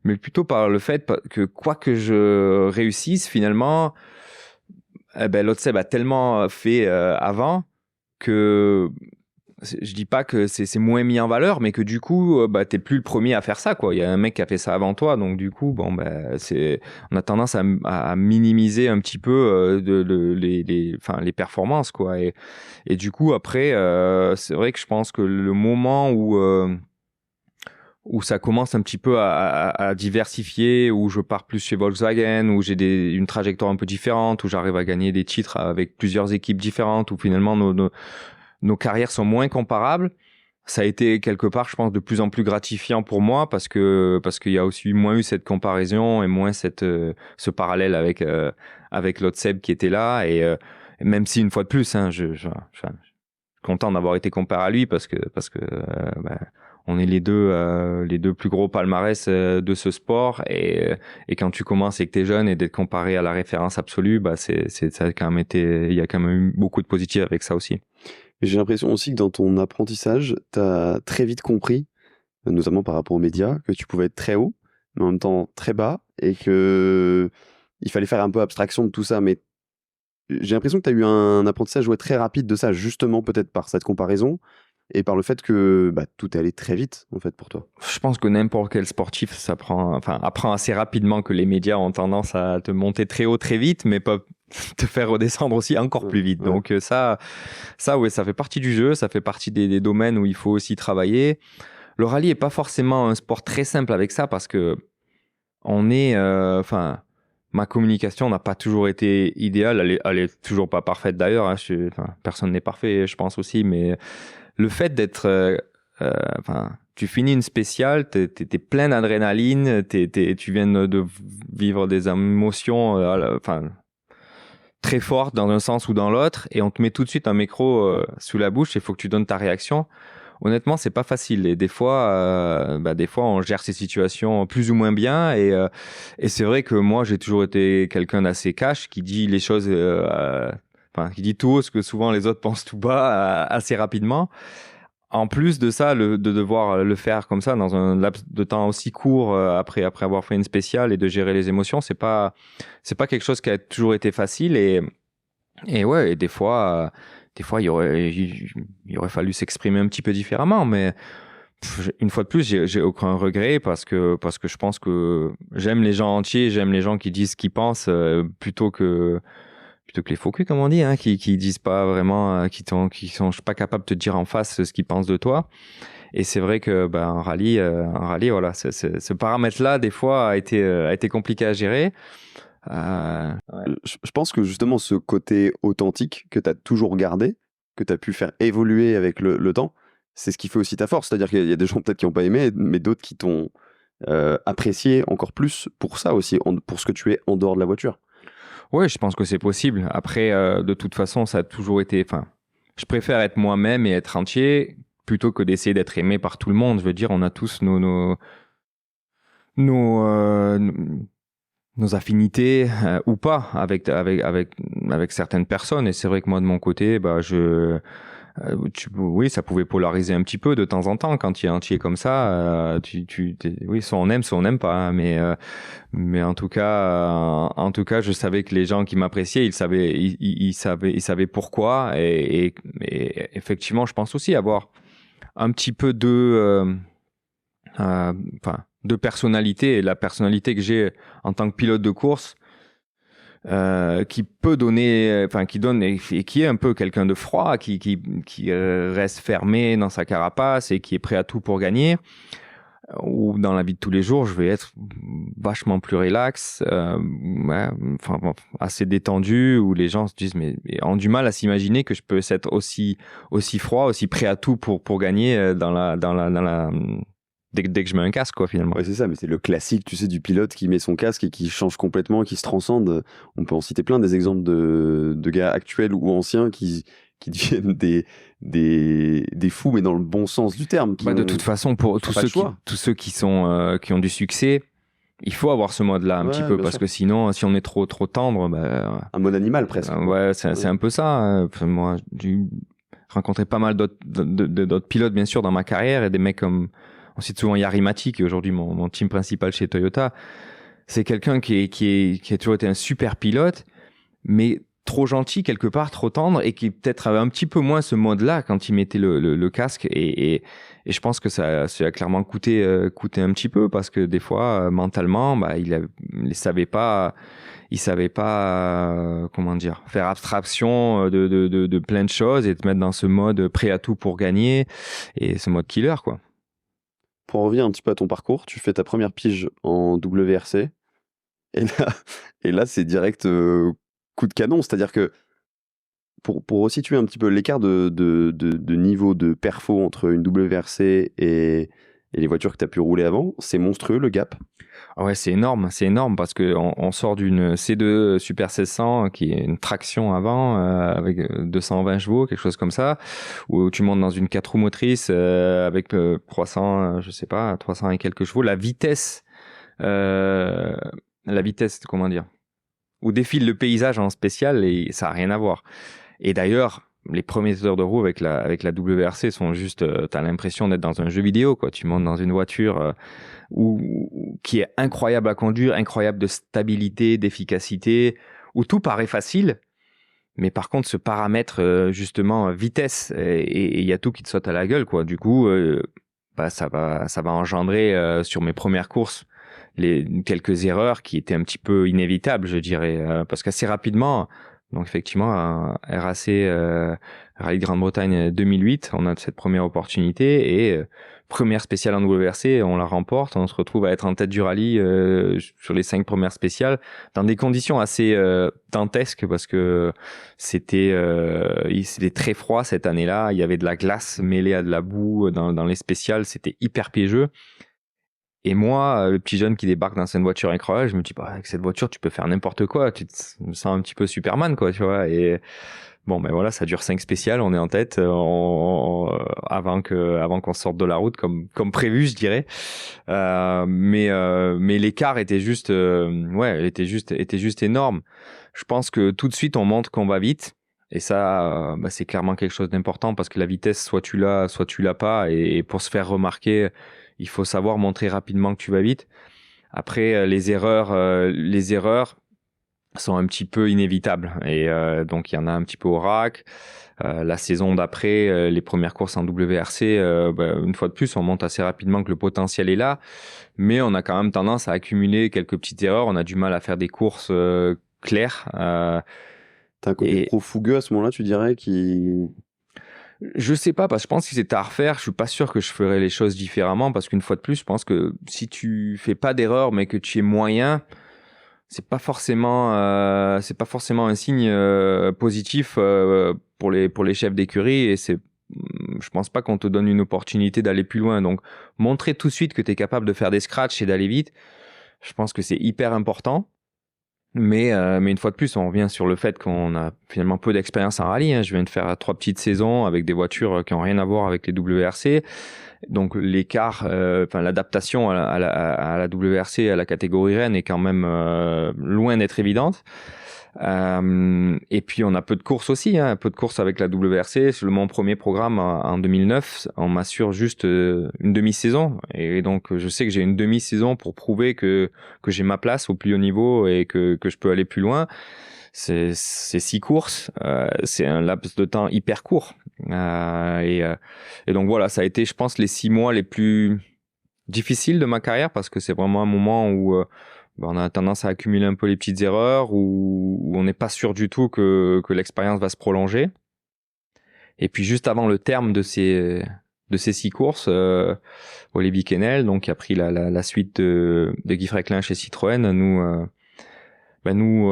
mais plutôt par le fait que quoi que je réussisse, finalement, l'autre Seb a tellement fait avant que je dis pas que c'est moins mis en valeur, mais que du coup, t'es plus le premier à faire ça, quoi. Il y a un mec qui a fait ça avant toi, donc du coup, on a tendance à minimiser un petit peu les performances, quoi. Et du coup, après, c'est vrai que je pense que le moment où ça commence un petit peu à diversifier, où je pars plus chez Volkswagen, où j'ai une trajectoire un peu différente, où j'arrive à gagner des titres avec plusieurs équipes différentes, où finalement nos carrières sont moins comparables. Ça a été quelque part, je pense, de plus en plus gratifiant pour moi parce qu'il y a aussi moins eu cette comparaison et moins ce parallèle avec l'autre Seb qui était là. Et même si une fois de plus, hein, je suis content d'avoir été comparé à lui parce que on est les deux plus gros palmarès de ce sport et quand tu commences et que t'es jeune et d'être comparé à la référence absolue, ça a quand même été, il y a quand même eu beaucoup de positifs avec ça aussi. Et j'ai l'impression aussi que dans ton apprentissage, tu as très vite compris, notamment par rapport aux médias, que tu pouvais être très haut, mais en même temps très bas, et que il fallait faire un peu abstraction de tout ça. Mais j'ai l'impression que tu as eu un apprentissage très rapide de ça, justement peut-être par cette comparaison, et par le fait que tout est allé très vite, en fait, pour toi. Je pense que n'importe quel sportif apprend assez rapidement que les médias ont tendance à te monter très haut très vite, mais pas te faire redescendre aussi encore plus vite. Donc ça, ouais, ça fait partie du jeu, ça fait partie des domaines où il faut aussi travailler. Le rallye est pas forcément un sport très simple avec ça parce que ma communication n'a pas toujours été idéale, elle est toujours pas parfaite d'ailleurs, hein. Personne n'est parfait, je pense aussi, mais le fait d'être tu finis une spéciale, t'es plein d'adrénaline, tu viens de vivre des émotions très fortes dans un sens ou dans l'autre, et on te met tout de suite un micro sous la bouche et il faut que tu donnes ta réaction. Honnêtement, c'est pas facile. Et des fois, on gère ces situations plus ou moins bien. Et c'est vrai que moi, j'ai toujours été quelqu'un d'assez cash, qui dit les choses, qui dit tout haut ce que souvent les autres pensent tout bas assez rapidement. En plus de ça, de devoir le faire comme ça dans un laps de temps aussi court après avoir fait une spéciale et de gérer les émotions, c'est pas quelque chose qui a toujours été facile. Et ouais, et des fois, il aurait fallu s'exprimer un petit peu différemment, mais une fois de plus, j'ai aucun regret parce que je pense que j'aime les gens entiers, j'aime les gens qui disent ce qu'ils pensent plutôt que les faux culs, comme on dit, hein, qui disent pas vraiment, qui sont pas capables de te dire en face ce qu'ils pensent de toi. Et c'est vrai que un rallye, voilà, ce paramètre-là, des fois, a été compliqué à gérer. Je pense que justement ce côté authentique que tu as toujours gardé, que tu as pu faire évoluer avec le temps, c'est ce qui fait aussi ta force. C'est-à-dire qu'il y a des gens peut-être qui n'ont pas aimé, mais d'autres qui t'ont apprécié encore plus pour ça aussi, pour ce que tu es en dehors de la voiture. Oui, je pense que c'est possible. Après, de toute façon, ça a toujours été... je préfère être moi-même et être entier plutôt que d'essayer d'être aimé par tout le monde. Je veux dire, on a tous nos affinités ou pas avec certaines personnes. Et c'est vrai que moi, de mon côté, oui, ça pouvait polariser un petit peu de temps en temps quand tu es entier comme ça. Oui, soit on n'aime pas, hein, mais en tout cas, je savais que les gens qui m'appréciaient, ils savaient pourquoi. Et effectivement, je pense aussi avoir un petit peu de personnalité, et la personnalité que j'ai en tant que pilote de course, qui peut donner, qui donne et qui est un peu quelqu'un de froid, qui reste fermé dans sa carapace et qui est prêt à tout pour gagner. Ou dans la vie de tous les jours, je vais être vachement plus relax, assez détendu, où les gens se disent mais ont du mal à s'imaginer que je peux être aussi froid, aussi prêt à tout pour gagner dès que je mets un casque, quoi, finalement. Ouais, c'est ça, mais c'est le classique, tu sais, du pilote qui met son casque et qui change complètement, qui se transcende. On peut en citer plein des exemples de gars actuels ou anciens qui deviennent des fous, mais dans le bon sens du terme. De toute façon, pour tous ceux qui ont du succès, il faut avoir ce mode-là un petit peu, parce que sinon, si on est trop tendre, un mode animal presque. C'est un peu ça. Hein. Enfin, moi, j'ai rencontré pas mal d'autres pilotes, bien sûr, dans ma carrière, et des mecs comme, on cite souvent Jari Matti, qui est aujourd'hui mon team principal chez Toyota. C'est quelqu'un qui a toujours été un super pilote, mais trop gentil quelque part, trop tendre, et qui peut-être avait un petit peu moins ce mode-là quand il mettait le casque. Et je pense que ça a clairement coûté un petit peu, parce que des fois, mentalement, il savait pas comment dire, faire abstraction de plein de choses et te mettre dans ce mode prêt à tout pour gagner, et ce mode killer, quoi. Pour revenir un petit peu à ton parcours, tu fais ta première pige en WRC, et là c'est direct coup de canon, c'est-à-dire que pour resituer un petit peu l'écart de niveau de perfo entre une WRC et les voitures que tu as pu rouler avant, c'est monstrueux le gap. Ouais, c'est énorme, parce que on sort d'une C2 Super 1600 qui est une traction avant, avec 220 chevaux, quelque chose comme ça, où tu montes dans une 4 roues motrices avec 300 et quelques chevaux. La vitesse, comment dire, où défile le paysage en spécial, et ça a rien à voir. Et d'ailleurs, les premières heures de roue avec la WRC sont juste, t'as l'impression d'être dans un jeu vidéo, quoi. Tu montes dans une voiture qui est incroyable à conduire, incroyable de stabilité, d'efficacité, où tout paraît facile, mais par contre ce paramètre justement vitesse, et il y a tout qui te saute à la gueule, quoi. Du coup, ça va engendrer sur mes premières courses quelques erreurs qui étaient un petit peu inévitables, je dirais, parce qu'assez rapidement. Donc effectivement, RAC, Rallye de Grande-Bretagne 2008, on a cette première opportunité, et première spéciale en WRC, on la remporte, on se retrouve à être en tête du rallye sur les 5 premières spéciales, dans des conditions assez dantesques, parce que c'était très froid cette année-là, il y avait de la glace mêlée à de la boue dans les spéciales, c'était hyper piégeux. Et moi, le petit jeune qui débarque dans cette voiture incroyable, je me dis, avec cette voiture, tu peux faire n'importe quoi. Tu te sens un petit peu Superman, quoi, tu vois. Et bon, voilà, ça dure 5 spéciales, on est en tête, avant qu'on sorte de la route, comme prévu, je dirais. Mais l'écart était juste, était juste énorme. Je pense que tout de suite, on montre qu'on va vite. Et ça, c'est clairement quelque chose d'important, parce que la vitesse, soit tu l'as pas. Et pour se faire remarquer, il faut savoir montrer rapidement que tu vas vite. Après, les erreurs sont un petit peu inévitables. Et donc, il y en a un petit peu au RAC. La saison d'après, les premières courses en WRC, une fois de plus, on montre assez rapidement que le potentiel est là. Mais on a quand même tendance à accumuler quelques petites erreurs. On a du mal à faire des courses claires. T'as un côté trop fougueux à ce moment-là, tu dirais, qui... Je sais pas, parce que je pense que si c'était à refaire, je suis pas sûr que je ferais les choses différemment, parce qu'une fois de plus, je pense que si tu fais pas d'erreur, mais que tu es moyen, c'est pas forcément un signe positif pour les chefs d'écurie, et je pense pas qu'on te donne une opportunité d'aller plus loin. Donc, montrer tout de suite que tu es capable de faire des scratchs et d'aller vite, je pense que c'est hyper important. Mais une fois de plus, on revient sur le fait qu'on a finalement peu d'expérience en rallye. Je viens de faire 3 petites saisons avec des voitures qui n'ont rien à voir avec les WRC. Donc l'écart, l'adaptation à la WRC, à la catégorie Rennes est quand même loin d'être évidente. Et puis on a peu de courses aussi, peu de courses avec la WRC. Sur mon premier programme en 2009, on m'assure juste une demi-saison, et donc je sais que j'ai une demi-saison pour prouver que j'ai ma place au plus haut niveau et que je peux aller plus loin. C'est 6 courses, c'est un laps de temps hyper court, et donc voilà, ça a été, je pense, les 6 mois les plus difficiles de ma carrière, parce que c'est vraiment un moment où on a tendance à accumuler un peu les petites erreurs, où on n'est pas sûr du tout que l'expérience va se prolonger. Et puis juste avant le terme de ces 6 courses, Olivier Quesnel, donc qui a pris la suite de Guy Frecklin chez Citroën, nous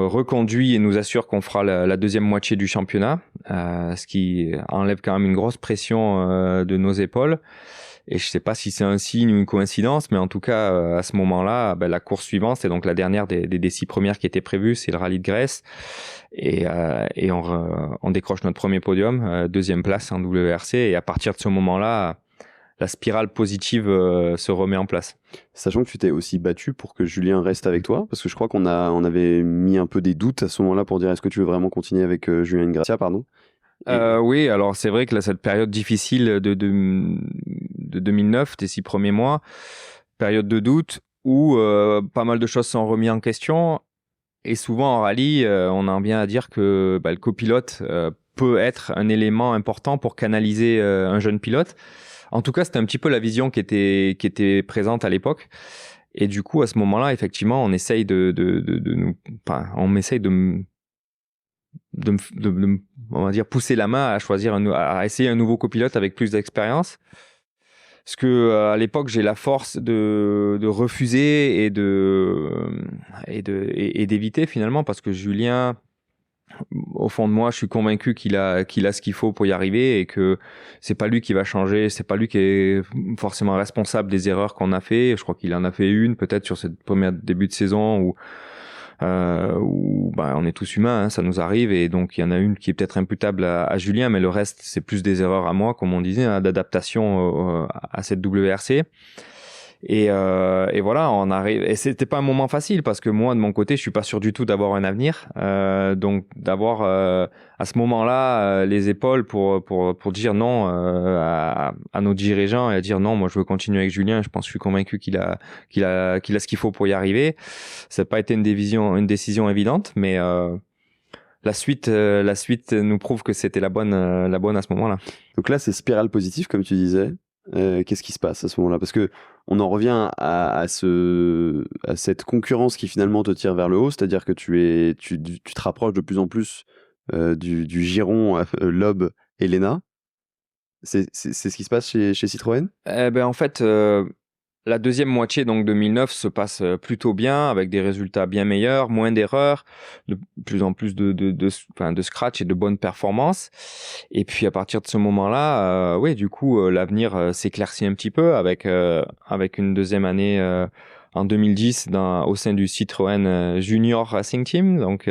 reconduit et nous assure qu'on fera la deuxième moitié du championnat, ce qui enlève quand même une grosse pression de nos épaules. Et je sais pas si c'est un signe ou une coïncidence, mais en tout cas, à ce moment-là, la course suivante, c'est donc la dernière des 6 premières qui étaient prévues, c'est le rallye de Grèce. Et on décroche notre premier podium, 2e place en WRC. Et à partir de ce moment-là, la spirale positive se remet en place. Sachant que tu t'es aussi battu pour que Julien reste avec toi, parce que je crois qu'on avait mis un peu des doutes à ce moment-là pour dire est-ce que tu veux vraiment continuer avec Julien Ingrassia, pardon. Oui, alors c'est vrai que là, cette période difficile de 2009, des 6 premiers mois, période de doute où pas mal de choses sont remises en question, et souvent en rallye, on en vient à dire que le copilote peut être un élément important pour canaliser un jeune pilote. En tout cas, c'était un petit peu la vision qui était présente à l'époque. Et du coup, à ce moment-là, effectivement, on essaye on va dire, pousser la main à choisir à essayer un nouveau copilote avec plus d'expérience. Parce que à l'époque, j'ai la force de refuser et d'éviter finalement, parce que Julien, au fond de moi, je suis convaincu qu'il a ce qu'il faut pour y arriver, et que c'est pas lui qui va changer, c'est pas lui qui est forcément responsable des erreurs qu'on a fait. Je crois qu'il en a fait une peut-être sur cette première début de saison où on est tous humains, ça nous arrive, et donc il y en a une qui est peut-être imputable à Julien, mais le reste c'est plus des erreurs à moi, comme on disait, d'adaptation à cette WRC. Et voilà, on arrive. Et c'était pas un moment facile, parce que moi de mon côté, je suis pas sûr du tout d'avoir un avenir. Donc d'avoir à ce moment-là les épaules pour dire non à nos dirigeants, et à dire non, moi je veux continuer avec Julien. Je suis convaincu qu'il a ce qu'il faut pour y arriver. Ça n'a pas été une décision évidente, mais la suite nous prouve que c'était la bonne à ce moment-là. Donc là, c'est spirale positive, comme tu disais. Qu'est-ce qui se passe à ce moment-là? Parce que on en revient à cette concurrence qui finalement te tire vers le haut, c'est-à-dire que tu te rapproches de plus en plus du giron Loeb et Lena. C'est ce qui se passe chez Citroën? En fait, la deuxième moitié, donc 2009, se passe plutôt bien, avec des résultats bien meilleurs, moins d'erreurs, de plus en plus de scratch et de bonnes performances. Et puis à partir de ce moment-là, du coup, l'avenir s'éclaircit un petit peu avec une deuxième année en 2010 au sein du Citroën Junior Racing Team, donc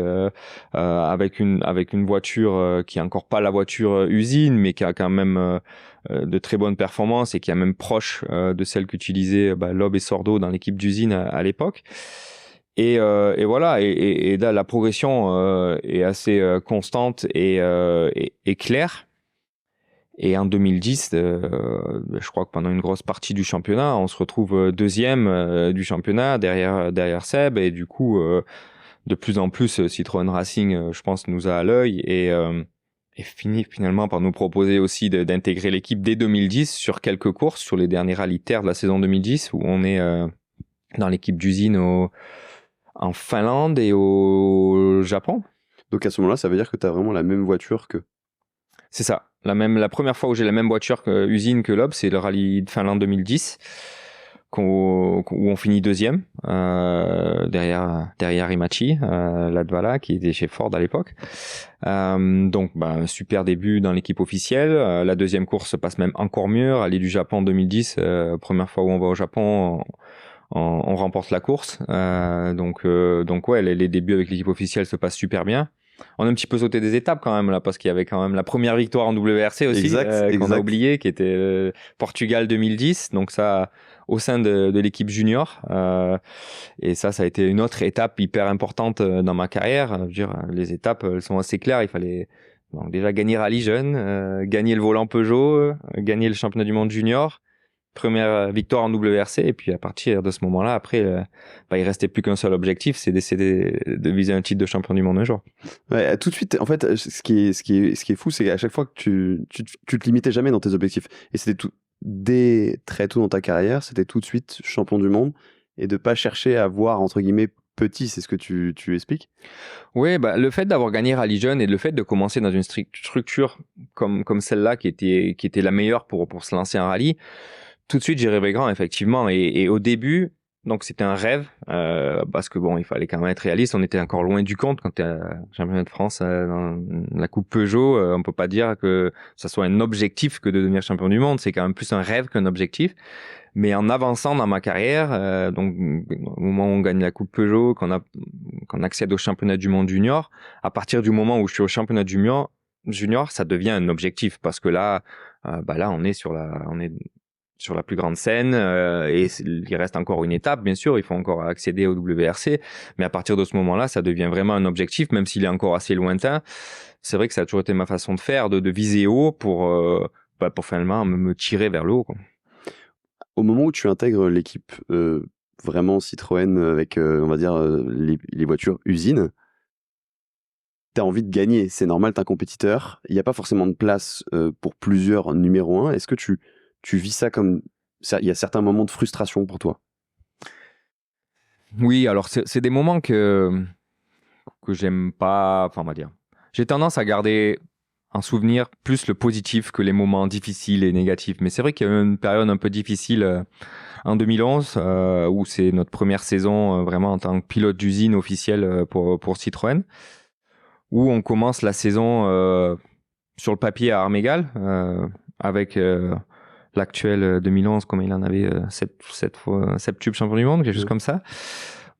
avec une voiture qui est encore pas la voiture usine, mais qui a quand même de très bonnes performances, et qui est même proche de celle qu'utilisaient Loeb et Sordo dans l'équipe d'usine à l'époque. Et voilà, et là, la progression est assez constante et claire. Et en 2010, je crois que pendant une grosse partie du championnat, on se retrouve deuxième du championnat derrière Seb, et du coup, de plus en plus, Citroën Racing, je pense, nous a à l'œil, et finit finalement par nous proposer aussi d'intégrer l'équipe dès 2010 sur quelques courses, sur les derniers rallyes terre de la saison 2010, où on est dans l'équipe d'usine en Finlande et au Japon. Donc à ce moment-là, ça veut dire que tu as vraiment la même voiture que... C'est ça. La première fois où j'ai la même voiture usine que Loeb, c'est le rallye de Finlande 2010, où on finit deuxième, derrière Rimachi, Latvala, qui était chez Ford à l'époque. Donc, un super début dans l'équipe officielle. La deuxième course se passe même encore mieux. Rallye du Japon 2010, première fois où on va au Japon, on remporte la course. Donc ouais, les débuts avec l'équipe officielle se passent super bien. On a un petit peu sauté des étapes quand même là, parce qu'il y avait quand même la première victoire en WRC aussi, qu'on a oublié, qui était Portugal 2010. Donc ça, au sein de l'équipe junior. Et ça a été une autre étape hyper importante dans ma carrière. Je veux dire, les étapes, elles sont assez claires. Il fallait donc déjà gagner Rallye Jeune, gagner le volant Peugeot, gagner le championnat du monde junior. Première victoire en WRC, et puis à partir de ce moment-là, après, il restait plus qu'un seul objectif, c'est d'essayer de viser un titre de champion du monde un jour. Ouais, tout de suite, en fait, ce qui est fou, c'est qu'à chaque fois que tu te limitais jamais dans tes objectifs, et c'était dès très tôt dans ta carrière, c'était tout de suite champion du monde, et de pas chercher à voir entre guillemets petit, c'est ce que tu expliques. Oui, le fait d'avoir gagné Rallye Jeune et le fait de commencer dans une structure comme celle-là qui était la meilleure pour se lancer en rallye. Tout de suite, j'ai rêvé grand, effectivement. Et au début, donc c'était un rêve, parce que bon, il fallait quand même être réaliste. On était encore loin du compte quand tu es championnat de France dans la Coupe Peugeot. On peut pas dire que ça soit un objectif que de devenir champion du monde. C'est quand même plus un rêve qu'un objectif. Mais en avançant dans ma carrière, donc au moment où on gagne la Coupe Peugeot, qu'on accède au championnat du monde junior, à partir du moment où je suis au championnat du junior, ça devient un objectif, parce que là, on est sur la plus grande scène, et il reste encore une étape, bien sûr, il faut encore accéder au WRC, mais à partir de ce moment-là, ça devient vraiment un objectif, même s'il est encore assez lointain. C'est vrai que ça a toujours été ma façon de faire, de viser haut pour finalement me tirer vers le haut, quoi. Au moment où tu intègres l'équipe vraiment Citroën avec, on va dire, les voitures usines, tu as envie de gagner, c'est normal, tu es un compétiteur, il n'y a pas forcément de place pour plusieurs numéro 1. Est-ce que tu vis ça comme ça? Il y a certains moments de frustration pour toi? Oui, alors c'est des moments que j'aime pas, enfin on va dire. J'ai tendance à garder en souvenir plus le positif que les moments difficiles et négatifs. Mais c'est vrai qu'il y a eu une période un peu difficile en 2011, où c'est notre première saison vraiment en tant que pilote d'usine officiel pour Citroën, où on commence la saison sur le papier à armes égales, avec l'actuel 2011, comme il en avait 7 tubes champion du monde, quelque chose comme ça.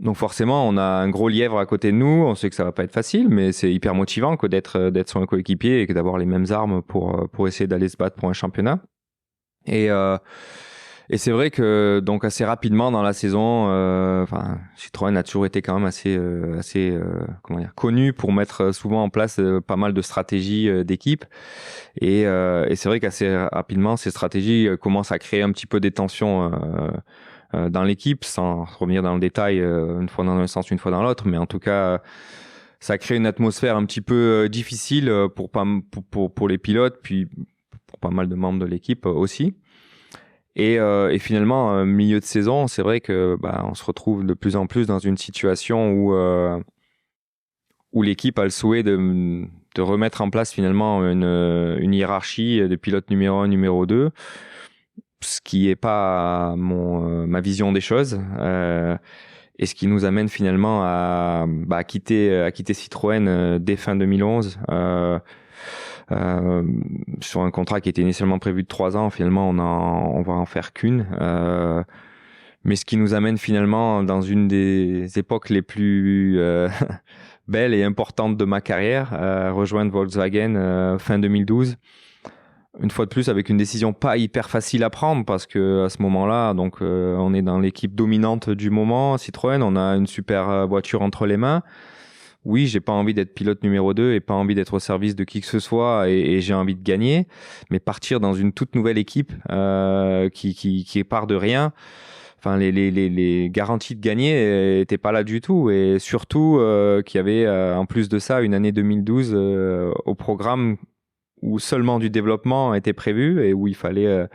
Donc forcément, on a un gros lièvre à côté de nous, on sait que ça va pas être facile, mais c'est hyper motivant que d'être son coéquipier et que d'avoir les mêmes armes pour essayer d'aller se battre pour un championnat. Et c'est vrai que donc assez rapidement dans la saison, Citroën a toujours été quand même assez connu pour mettre souvent en place pas mal de stratégies d'équipe. Et c'est vrai qu'assez rapidement, ces stratégies commencent à créer un petit peu des tensions dans l'équipe, sans revenir dans le détail, une fois dans un sens, une fois dans l'autre, mais en tout cas, ça crée une atmosphère un petit peu difficile pour les pilotes, puis pour pas mal de membres de l'équipe aussi. Et finalement, milieu de saison, c'est vrai que on se retrouve de plus en plus dans une situation où l'équipe a le souhait de remettre en place finalement une hiérarchie de pilote numéro 1, numéro 2, ce qui est pas ma vision des choses, et ce qui nous amène finalement à quitter Citroën dès fin 2011, sur un contrat qui était initialement prévu de 3 ans. Finalement on va en faire qu'une, mais ce qui nous amène finalement dans une des époques les plus belles et importantes de ma carrière, rejoindre Volkswagen fin 2012. Une fois de plus, avec une décision pas hyper facile à prendre, parce que à ce moment-là, donc on est dans l'équipe dominante du moment, Citroën, on a une super voiture entre les mains. Oui, j'ai pas envie d'être pilote numéro 2 et pas envie d'être au service de qui que ce soit, et j'ai envie de gagner, mais partir dans une toute nouvelle équipe qui part de rien. Enfin, les garanties de gagner étaient pas là du tout, et surtout qu'il y avait en plus de ça une année 2012 au programme où seulement du développement était prévu et où il fallait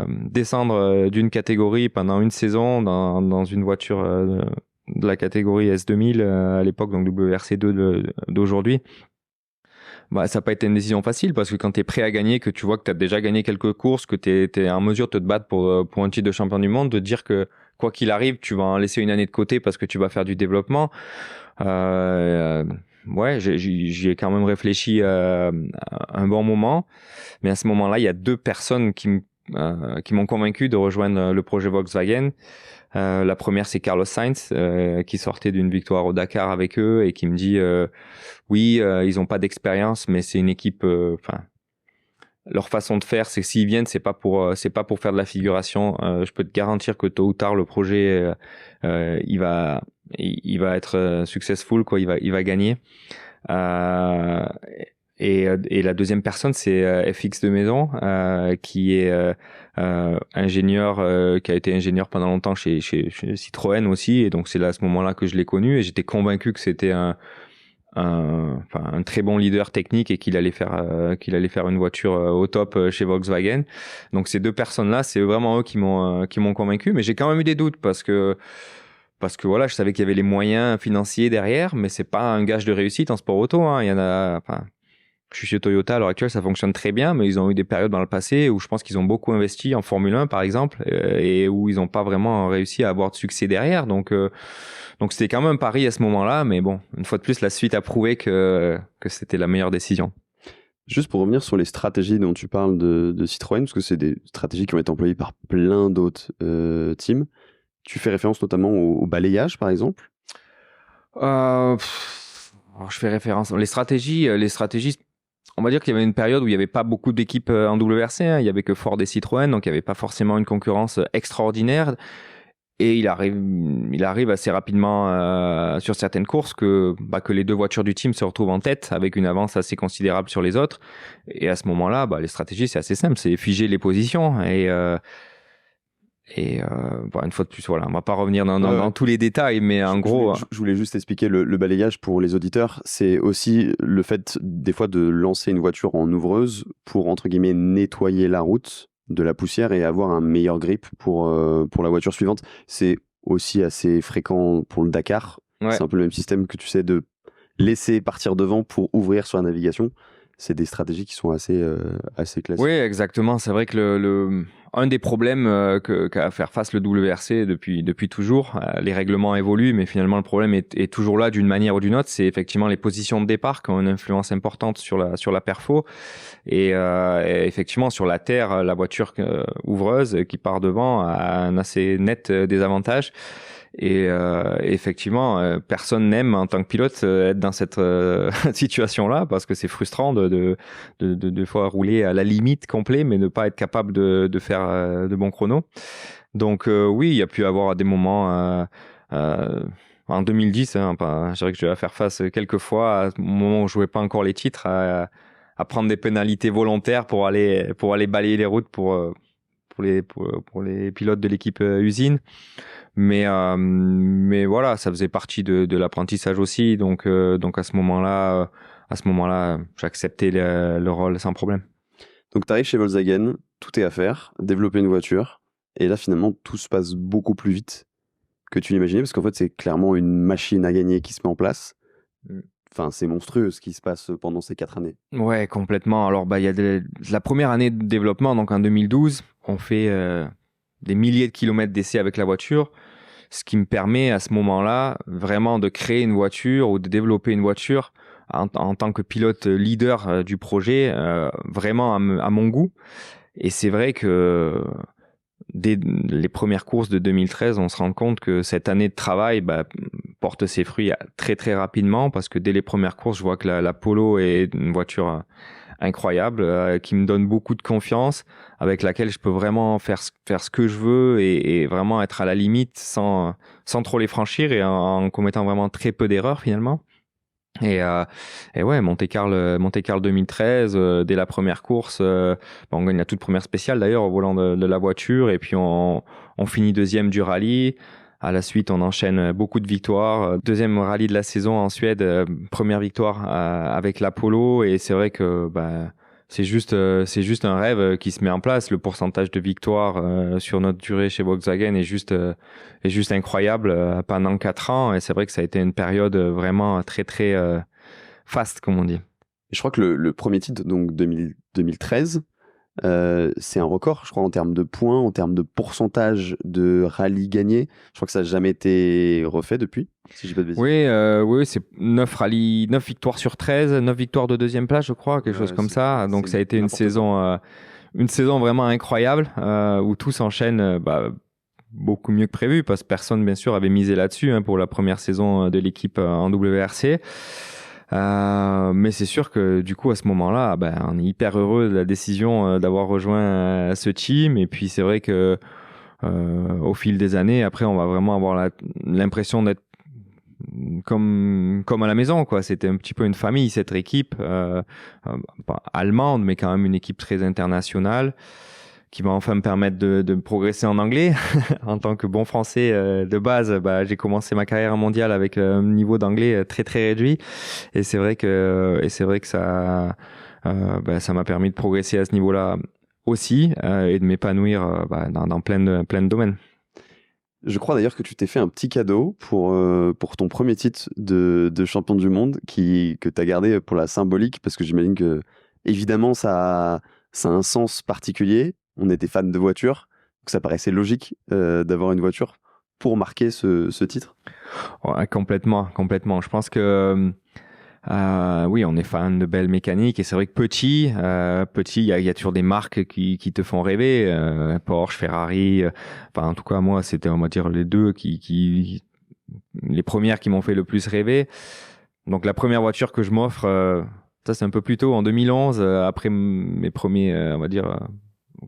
descendre d'une catégorie pendant une saison dans une voiture de la catégorie S2000 à l'époque, donc WRC2 d'aujourd'hui. Ça n'a pas été une décision facile, parce que quand tu es prêt à gagner, que tu vois que tu as déjà gagné quelques courses, que tu es en mesure de te battre pour un titre de champion du monde, de dire que quoi qu'il arrive, tu vas en laisser une année de côté parce que tu vas faire du développement. Ouais, j'y ai quand même réfléchi un bon moment, mais à ce moment-là, il y a 2 personnes qui me convaincu de rejoindre le projet Volkswagen. La première, c'est Carlos Sainz, qui sortait d'une victoire au Dakar avec eux et qui me dit oui, ils ont pas d'expérience, mais c'est une équipe. Leur façon de faire, c'est que s'ils viennent, c'est pas pour faire de la figuration. Je peux te garantir que tôt ou tard, le projet, il va être successful, quoi. Il va gagner. Et la deuxième personne, c'est FX de Maison, qui est ingénieur, qui a été ingénieur pendant longtemps chez Citroën aussi. Et donc, c'est là, à ce moment-là que je l'ai connu. Et j'étais convaincu que c'était un très bon leader technique et qu'il allait faire une voiture au top chez Volkswagen. Donc, ces deux personnes-là, c'est vraiment eux qui m'ont convaincu. Mais j'ai quand même eu des doutes parce que voilà, je savais qu'il y avait les moyens financiers derrière, mais c'est pas un gage de réussite en sport auto, hein. Il y en a, je suis chez Toyota à l'heure actuelle, ça fonctionne très bien, mais ils ont eu des périodes dans le passé où je pense qu'ils ont beaucoup investi en Formule 1, par exemple, et où ils n'ont pas vraiment réussi à avoir de succès derrière. Donc c'était quand même un pari à ce moment-là, mais bon, une fois de plus, la suite a prouvé que c'était la meilleure décision. Juste pour revenir sur les stratégies dont tu parles de Citroën, parce que c'est des stratégies qui ont été employées par plein d'autres teams. Tu fais référence notamment au balayage, par exemple. Je fais référence. Les stratégies, on va dire qu'il y avait une période où il n'y avait pas beaucoup d'équipes en WRC, hein. Il n'y avait que Ford et Citroën, donc il n'y avait pas forcément une concurrence extraordinaire. Et il arrive assez rapidement sur certaines courses que les deux voitures du team se retrouvent en tête avec une avance assez considérable sur les autres. Et à ce moment-là, les stratégies, c'est assez simple, c'est figer les positions. Et une fois de plus, voilà, on va pas revenir dans tous les détails, mais en gros... Je voulais juste expliquer le balayage pour les auditeurs. C'est aussi le fait, des fois, de lancer une voiture en ouvreuse pour, entre guillemets, nettoyer la route de la poussière et avoir un meilleur grip pour la voiture suivante. C'est aussi assez fréquent pour le Dakar. Ouais. C'est un peu le même système que tu sais de laisser partir devant pour ouvrir sur la navigation. C'est des stratégies qui sont assez classiques. Oui, exactement. C'est vrai que un des problèmes qu'a faire face le WRC depuis toujours, les règlements évoluent, mais finalement le problème est toujours là d'une manière ou d'une autre. C'est effectivement les positions de départ qui ont une influence importante sur la perfo. Et effectivement, sur la terre, la voiture ouvreuse qui part devant a un assez net désavantage. Et effectivement, personne n'aime en tant que pilote être dans cette situation-là parce que c'est frustrant de fois rouler à la limite complet, mais ne pas être capable de faire de bons chronos. Donc oui, il y a pu avoir des moments en 2010. Je dirais que je vais faire face quelques fois au moment où je jouais pas encore les titres à prendre des pénalités volontaires pour aller balayer les routes pour les pilotes de l'équipe usine. Mais voilà, ça faisait partie de l'apprentissage aussi, donc à ce moment-là, j'acceptais le rôle sans problème. Donc tu arrives chez Volkswagen, tout est à faire, développer une voiture, et là finalement tout se passe beaucoup plus vite que tu l'imaginais, parce qu'en fait c'est clairement une machine à gagner qui se met en place. Enfin, c'est monstrueux ce qui se passe pendant ces 4 années. Ouais, complètement. Alors il y a la première année de développement, donc en 2012, on fait des milliers de kilomètres d'essais avec la voiture, ce qui me permet à ce moment-là vraiment de créer une voiture ou de développer une voiture en tant que pilote leader du projet, vraiment à mon goût. Et c'est vrai que dès les premières courses de 2013, on se rend compte que cette année de travail porte ses fruits très très rapidement, parce que dès les premières courses, je vois que la Polo est une voiture incroyable, qui me donne beaucoup de confiance, avec laquelle je peux vraiment faire ce que je veux et vraiment être à la limite sans trop les franchir et en commettant vraiment très peu d'erreurs finalement. Et ouais, Monte-Carlo 2013, dès la première course, on gagne la toute première spéciale d'ailleurs au volant de la voiture, et puis on finit deuxième du rallye. À la suite, on enchaîne beaucoup de victoires. Deuxième rallye de la saison en Suède, première victoire avec l'Apollo, et c'est vrai que c'est juste un rêve qui se met en place. Le pourcentage de victoires sur notre durée chez Volkswagen est juste incroyable pendant 4 ans, et c'est vrai que ça a été une période vraiment très très fast, comme on dit. Je crois que le premier titre, donc 2013, c'est un record, je crois, en termes de points, en termes de pourcentage de rallye gagné. Je crois que ça n'a jamais été refait depuis, si je dis pas de bêtises. Oui, c'est 9 victoires sur 13, 9 victoires de deuxième place, je crois, quelque chose comme ça. Donc ça a été une saison une saison vraiment incroyable où tout s'enchaîne beaucoup mieux que prévu parce que personne, bien sûr, avait misé là-dessus pour la première saison de l'équipe en WRC. Mais c'est sûr que du coup, à ce moment-là, on est hyper heureux de la décision d'avoir rejoint ce team. Et puis, c'est vrai que au fil des années, après, on va vraiment avoir l'impression d'être comme à la maison, quoi. C'était un petit peu une famille, cette équipe pas allemande, mais quand même une équipe très internationale qui va enfin me permettre de progresser en anglais. En tant que bon français de base, j'ai commencé ma carrière mondiale avec un niveau d'anglais très très réduit, et c'est vrai que ça m'a permis de progresser à ce niveau-là aussi et de m'épanouir dans plein de domaines. Je crois d'ailleurs que tu t'es fait un petit cadeau pour ton premier titre de champion du monde que tu as gardé pour la symbolique, parce que j'imagine que évidemment ça a un sens particulier. On était fan de voitures, donc ça paraissait logique d'avoir une voiture pour marquer ce titre. Ouais, complètement. Je pense que oui, on est fan de belles mécaniques, et c'est vrai que petit, il y a toujours des marques qui te font rêver, Porsche, Ferrari. En tout cas, moi, c'était, on va dire, les deux les premières qui m'ont fait le plus rêver. Donc, la première voiture que je m'offre, ça c'est un peu plus tôt, en 2011, après mes premiers, on va dire,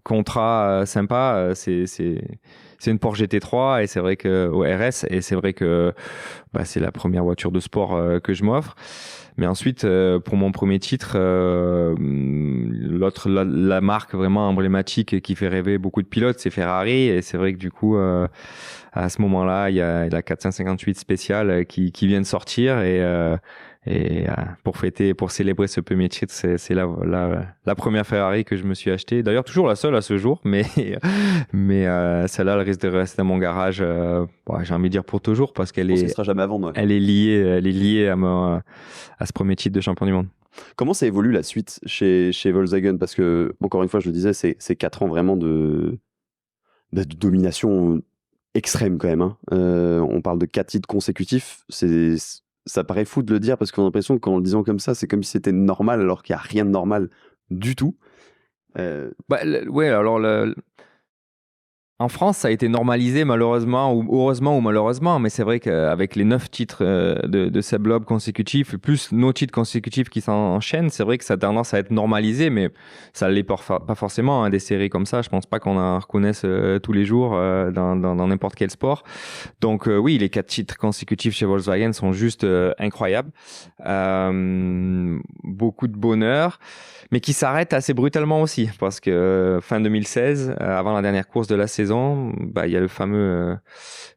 contrats sympas, c'est une Porsche GT3, et c'est vrai que au RS, et c'est vrai que c'est la première voiture de sport que je m'offre. Mais ensuite, pour mon premier titre, la marque vraiment emblématique qui fait rêver beaucoup de pilotes, c'est Ferrari. Et c'est vrai que du coup, à ce moment-là, il y a la 458 spéciale qui vient de sortir, et pour célébrer ce premier titre, c'est la première Ferrari que je me suis achetée. D'ailleurs, toujours la seule à ce jour, mais celle-là, elle risque de rester dans mon garage. J'ai envie de dire pour toujours, parce qu'elle est. Ça ne sera jamais à vendre. Ouais. Elle est liée à ce premier titre de champion du monde. Comment ça évolue la suite chez Volkswagen? Parce que, encore une fois, je le disais, c'est 4 ans vraiment de domination extrême quand même. On parle de 4 titres consécutifs. Ça paraît fou de le dire, parce qu'on a l'impression qu'en le disant comme ça, c'est comme si c'était normal, alors qu'il n'y a rien de normal du tout. Ouais, alors en France, ça a été normalisé, malheureusement, ou heureusement ou malheureusement, mais c'est vrai qu'avec les 9 titres de Seb Loeb consécutifs, plus nos titres consécutifs qui s'enchaînent, c'est vrai que ça a tendance à être normalisé, mais ça ne l'est pas forcément, des séries comme ça. Je ne pense pas qu'on en reconnaisse tous les jours dans n'importe quel sport. Donc oui, les 4 titres consécutifs chez Volkswagen sont juste incroyables. Beaucoup de bonheur, mais qui s'arrête assez brutalement aussi, parce que fin 2016, avant la dernière course de la saison, il y a le fameux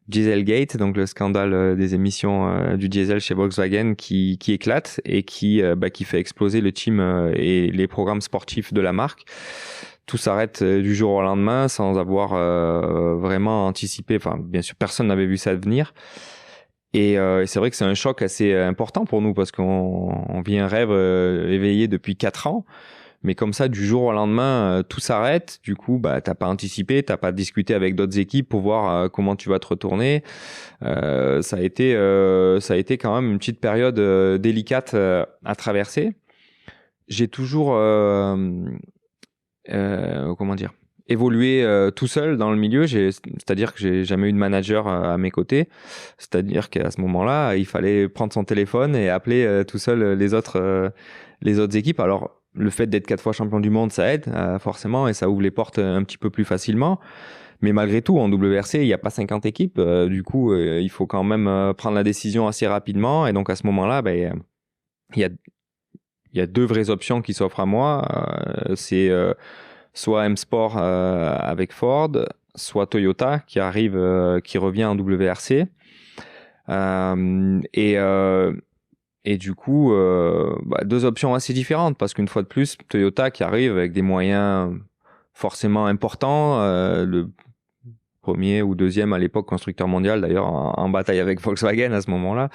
Dieselgate, donc le scandale des émissions du diesel chez Volkswagen qui éclate, et qui fait exploser le team et les programmes sportifs de la marque. Tout s'arrête du jour au lendemain sans avoir vraiment anticipé. Enfin, bien sûr, personne n'avait vu ça venir. Et c'est vrai que c'est un choc assez important pour nous, parce qu'on vit un rêve éveillé depuis 4 ans. Mais comme ça, du jour au lendemain, tout s'arrête. Du coup, t'as pas anticipé, t'as pas discuté avec d'autres équipes pour voir comment tu vas te retourner. Ça a été quand même une petite période délicate à traverser. J'ai toujours, évolué tout seul dans le milieu. C'est-à-dire que j'ai jamais eu de manager à mes côtés. C'est-à-dire qu'à ce moment-là, il fallait prendre son téléphone et appeler tout seul les autres équipes. Alors, le fait d'être 4 fois champion du monde, ça aide forcément, et ça ouvre les portes un petit peu plus facilement. Mais malgré tout, en WRC, il n'y a pas 50 équipes. Du coup, il faut quand même prendre la décision assez rapidement. Et donc, à ce moment-là, il y a 2 vraies options qui s'offrent à moi. C'est soit M-Sport avec Ford, soit Toyota qui revient en WRC. Et du coup, 2 options assez différentes, parce qu'une fois de plus, Toyota qui arrive avec des moyens forcément importants, le premier ou deuxième à l'époque constructeur mondial, d'ailleurs en bataille avec Volkswagen à ce moment-là.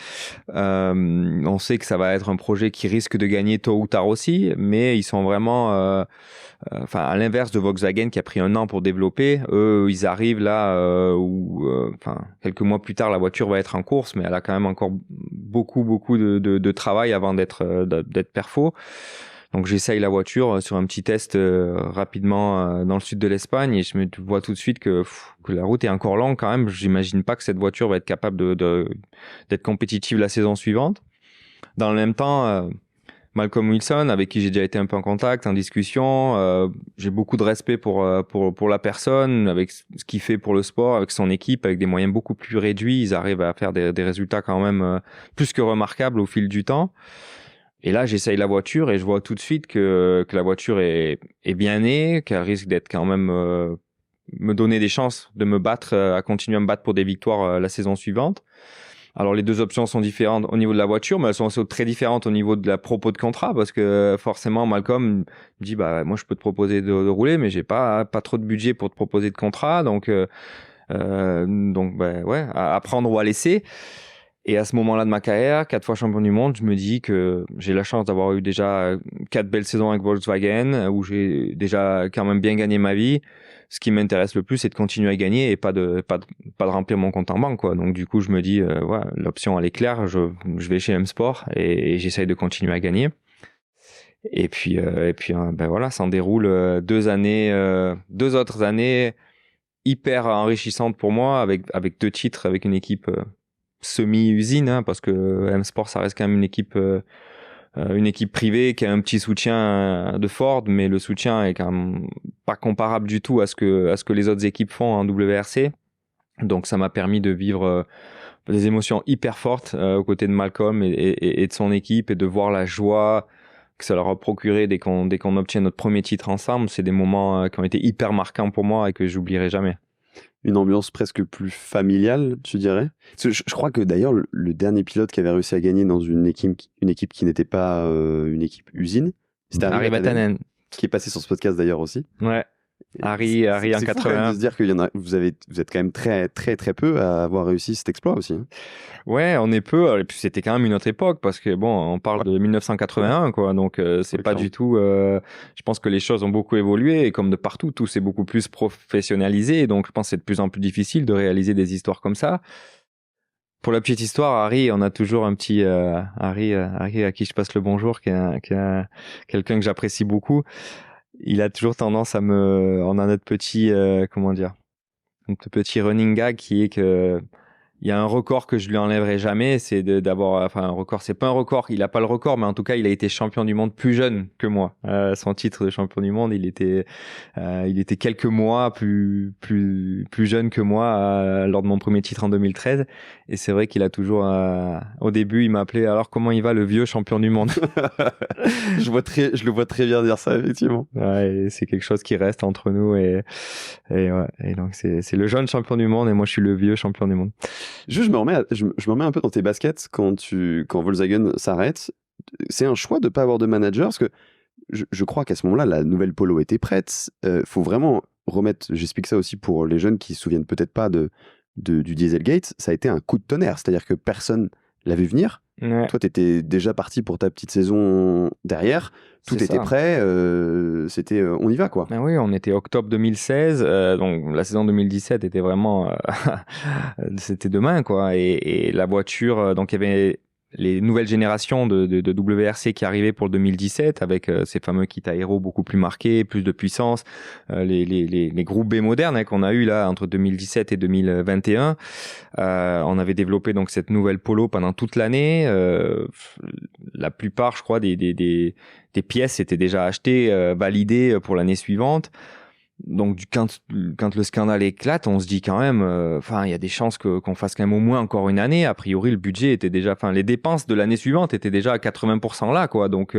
On sait que ça va être un projet qui risque de gagner tôt ou tard aussi, mais ils sont vraiment... à l'inverse de Volkswagen qui a pris 1 an pour développer, eux, ils arrivent là où quelques mois plus tard, la voiture va être en course, mais elle a quand même encore beaucoup de travail avant d'être perfo. Donc j'essaye la voiture sur un petit test rapidement dans le sud de l'Espagne et je me vois tout de suite que la route est encore longue quand même. J'imagine pas que cette voiture va être capable d'être compétitive la saison suivante. Dans le même temps, Malcolm Wilson, avec qui j'ai déjà été un peu en contact, en discussion, j'ai beaucoup de respect pour la personne, avec ce qu'il fait pour le sport, avec son équipe, avec des moyens beaucoup plus réduits. Ils arrivent à faire des résultats quand même plus que remarquables au fil du temps. Et là, j'essaye la voiture et je vois tout de suite que la voiture est bien née, qu'elle risque d'être quand même me donner des chances de me battre, à continuer à me battre pour des victoires la saison suivante. Alors les deux options sont différentes au niveau de la voiture, mais elles sont aussi très différentes au niveau de la propos de contrat, parce que forcément Malcolm me dit moi je peux te proposer de rouler, mais j'ai pas trop de budget pour te proposer de contrat, donc à prendre ou à laisser. Et à ce moment-là de ma carrière, 4 fois champion du monde, je me dis que j'ai la chance d'avoir eu déjà 4 belles saisons avec Volkswagen, où j'ai déjà quand même bien gagné ma vie. Ce qui m'intéresse le plus, c'est de continuer à gagner et pas de remplir mon compte en banque, quoi. Donc du coup, je me dis, l'option elle est claire, je vais chez M-Sport et j'essaye de continuer à gagner. Et puis ça en déroule 2 autres années hyper enrichissantes pour moi, avec 2 titres, avec une équipe semi-usine, parce que M-Sport, ça reste quand même une équipe privée qui a un petit soutien de Ford, mais le soutien est quand même pas comparable du tout à ce que les autres équipes font en WRC. Donc ça m'a permis de vivre des émotions hyper fortes aux côtés de Malcolm et de son équipe, et de voir la joie que ça leur a procuré dès qu'on obtient notre premier titre ensemble. C'est des moments qui ont été hyper marquants pour moi et que j'oublierai jamais. Une ambiance presque plus familiale, tu dirais. Je crois que d'ailleurs, le dernier pilote qui avait réussi à gagner dans une équipe qui n'était pas une équipe usine, c'était Harry Vatanen, qui est passé sur ce podcast d'ailleurs aussi. Ouais. Harry en 81. C'est fou quand même de se dire vous êtes quand même très très très peu à avoir réussi cet exploit aussi. Ouais, on est peu. Et puis c'était quand même une autre époque, parce que on parle de 1981, quoi. Donc c'est pas du tout. Je pense que les choses ont beaucoup évolué, et comme de partout, tout s'est beaucoup plus professionnalisé. Donc je pense que c'est de plus en plus difficile de réaliser des histoires comme ça. Pour la petite histoire, Harry, on a toujours un petit Harry à qui je passe le bonjour, qui est quelqu'un que j'apprécie beaucoup. Il a toujours tendance on a notre petit notre petit running gag qui est que il y a un record que je lui enlèverai jamais, c'est d'avoir un record, c'est pas un record, il a pas le record, mais en tout cas il a été champion du monde plus jeune que moi. Son titre de champion du monde, il était quelques mois plus jeune que moi lors de mon premier titre en 2013, et c'est vrai qu'il a toujours au début il m'appelait, alors comment il va le vieux champion du monde. Je le vois très bien dire ça, effectivement. Ouais, c'est quelque chose qui reste entre nous, et donc c'est le jeune champion du monde et moi je suis le vieux champion du monde. Je me remets un peu dans tes baskets quand Volkswagen s'arrête. C'est un choix de pas avoir de manager, parce que je crois qu'à ce moment-là, la nouvelle Polo était prête. Faut vraiment remettre, j'explique ça aussi pour les jeunes qui se souviennent peut-être pas du Dieselgate, ça a été un coup de tonnerre, c'est-à-dire que personne l'a vu venir. Ouais. Toi, t'étais déjà parti pour ta petite saison derrière, tout était prêt, c'était on y va, quoi. Ah oui, on était octobre 2016, donc la saison 2017 était vraiment c'était demain, quoi, et la voiture, donc il y avait les nouvelles générations de WRC qui arrivaient pour le 2017, avec ces fameux kits aéro beaucoup plus marqués, plus de puissance, les groupes B modernes qu'on a eu là entre 2017 et 2021. On avait développé donc cette nouvelle Polo pendant toute l'année. La plupart, je crois, des pièces étaient déjà achetées, validées pour l'année suivante. Donc quand le scandale éclate, on se dit quand même, il y a des chances qu'on fasse quand même au moins encore une année. A priori, le budget était déjà, les dépenses de l'année suivante étaient déjà à 80% là, quoi. Donc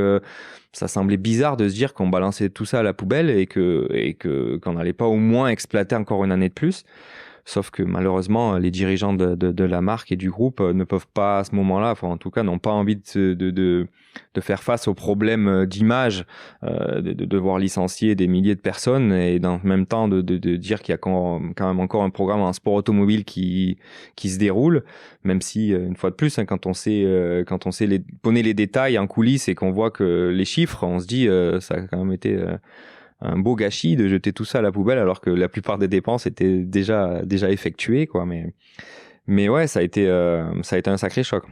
ça semblait bizarre de se dire qu'on balançait tout ça à la poubelle et qu'on n'allait pas au moins exploiter encore une année de plus. Sauf que malheureusement, les dirigeants de la marque et du groupe ne peuvent pas à ce moment-là, en tout cas, n'ont pas envie de faire face aux problèmes d'image, de devoir licencier des milliers de personnes, et dans le même temps de dire qu'il y a quand même encore un programme en sport automobile qui se déroule, même si, une fois de plus, quand on sait connaît les détails en coulisses et qu'on voit que les chiffres, on se dit ça a quand même été un beau gâchis de jeter tout ça à la poubelle, alors que la plupart des dépenses étaient déjà effectuées, quoi. Mais ouais, ça a été un sacré choc.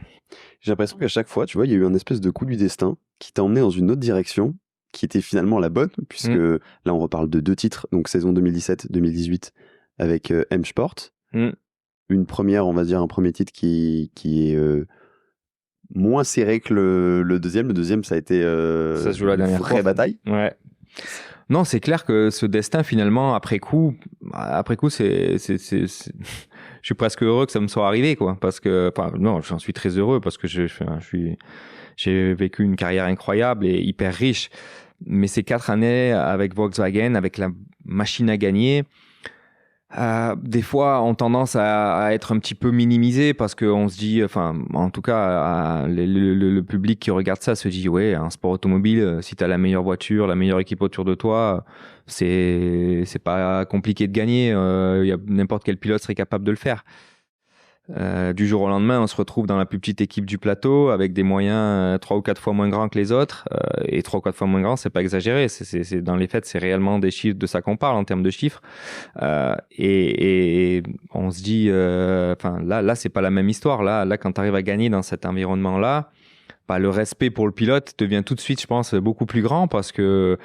J'ai l'impression qu'à chaque fois, tu vois, il y a eu un espèce de coup du destin qui t'a emmené dans une autre direction, qui était finalement la bonne, puisque là on reparle de 2 titres, donc saison 2017-2018 avec M-Sport. Une première, on va dire un premier titre qui est moins serré que le deuxième. Le deuxième, ça a été ça se joue la dernière vraie bataille. Ouais. Non, c'est clair que ce destin, finalement, après coup, je suis presque heureux que ça me soit arrivé, quoi. Parce que, non, j'en suis très heureux parce que j'ai vécu une carrière incroyable et hyper riche. Mais ces 4 années avec Volkswagen, avec la machine à gagner, des fois ont tendance à être un petit peu minimisées parce qu'on se dit, enfin, en tout cas, le public qui regarde ça se dit, ouais, un sport automobile, si tu as la meilleure voiture, la meilleure équipe autour de toi, c'est pas compliqué de gagner. N'importe quel pilote serait capable de le faire. Du jour au lendemain, on se retrouve dans la plus petite équipe du plateau avec des moyens 3 ou 4 fois moins grands que les autres. Et 3 ou 4 fois moins grands, c'est pas exagéré. C'est dans les faits, c'est réellement des chiffres, de ça qu'on parle en termes de chiffres. Et on se dit, là, c'est pas la même histoire. Là, quand tu arrives à gagner dans cet environnement-là, le respect pour le pilote devient tout de suite, je pense, beaucoup plus grand parce que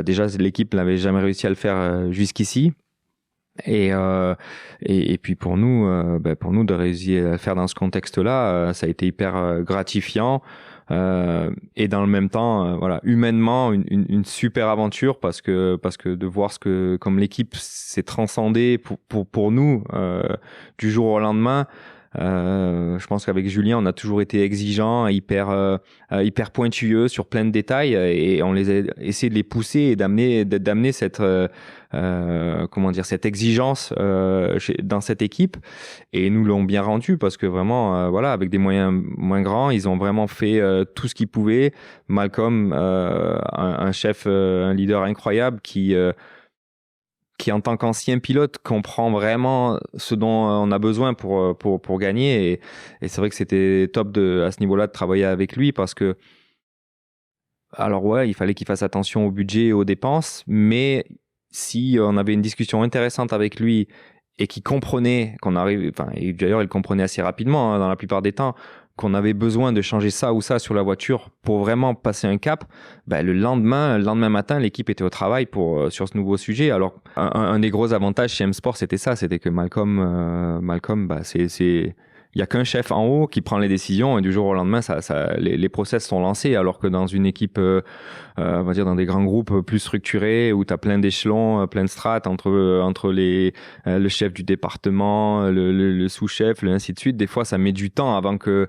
déjà, l'équipe n'avait jamais réussi à le faire jusqu'ici. Et puis pour nous de réussir à le faire dans ce contexte-là, ça a été hyper gratifiant et dans le même temps, humainement une super aventure parce que de voir comme l'équipe s'est transcendée pour nous du jour au lendemain. Je pense qu'avec Julien, on a toujours été exigeants, hyper pointilleux sur plein de détails et on les a essayé de les pousser et d'amener cette cette exigence dans cette équipe et ils nous l'ont bien rendu parce que vraiment avec des moyens moins grands, ils ont vraiment fait tout ce qu'ils pouvaient. Malcolm, un chef, un leader incroyable qui en tant qu'ancien pilote comprend vraiment ce dont on a besoin pour gagner et c'est vrai que c'était top à ce niveau-là de travailler avec lui parce que il fallait qu'il fasse attention au budget et aux dépenses, mais si on avait une discussion intéressante avec lui et qu'il comprenait et d'ailleurs il comprenait assez rapidement dans la plupart des temps qu'on avait besoin de changer ça ou ça sur la voiture pour vraiment passer un cap, le lendemain matin, l'équipe était au travail sur ce nouveau sujet. Alors, un des gros avantages chez M-Sport, c'était que Malcolm, il y a qu'un chef en haut qui prend les décisions et du jour au lendemain, les process sont lancés. Alors que dans une équipe, on va dire dans des grands groupes plus structurés où tu as plein d'échelons, plein de strates entre le chef du département, le sous-chef, ainsi de suite. Des fois, ça met du temps avant que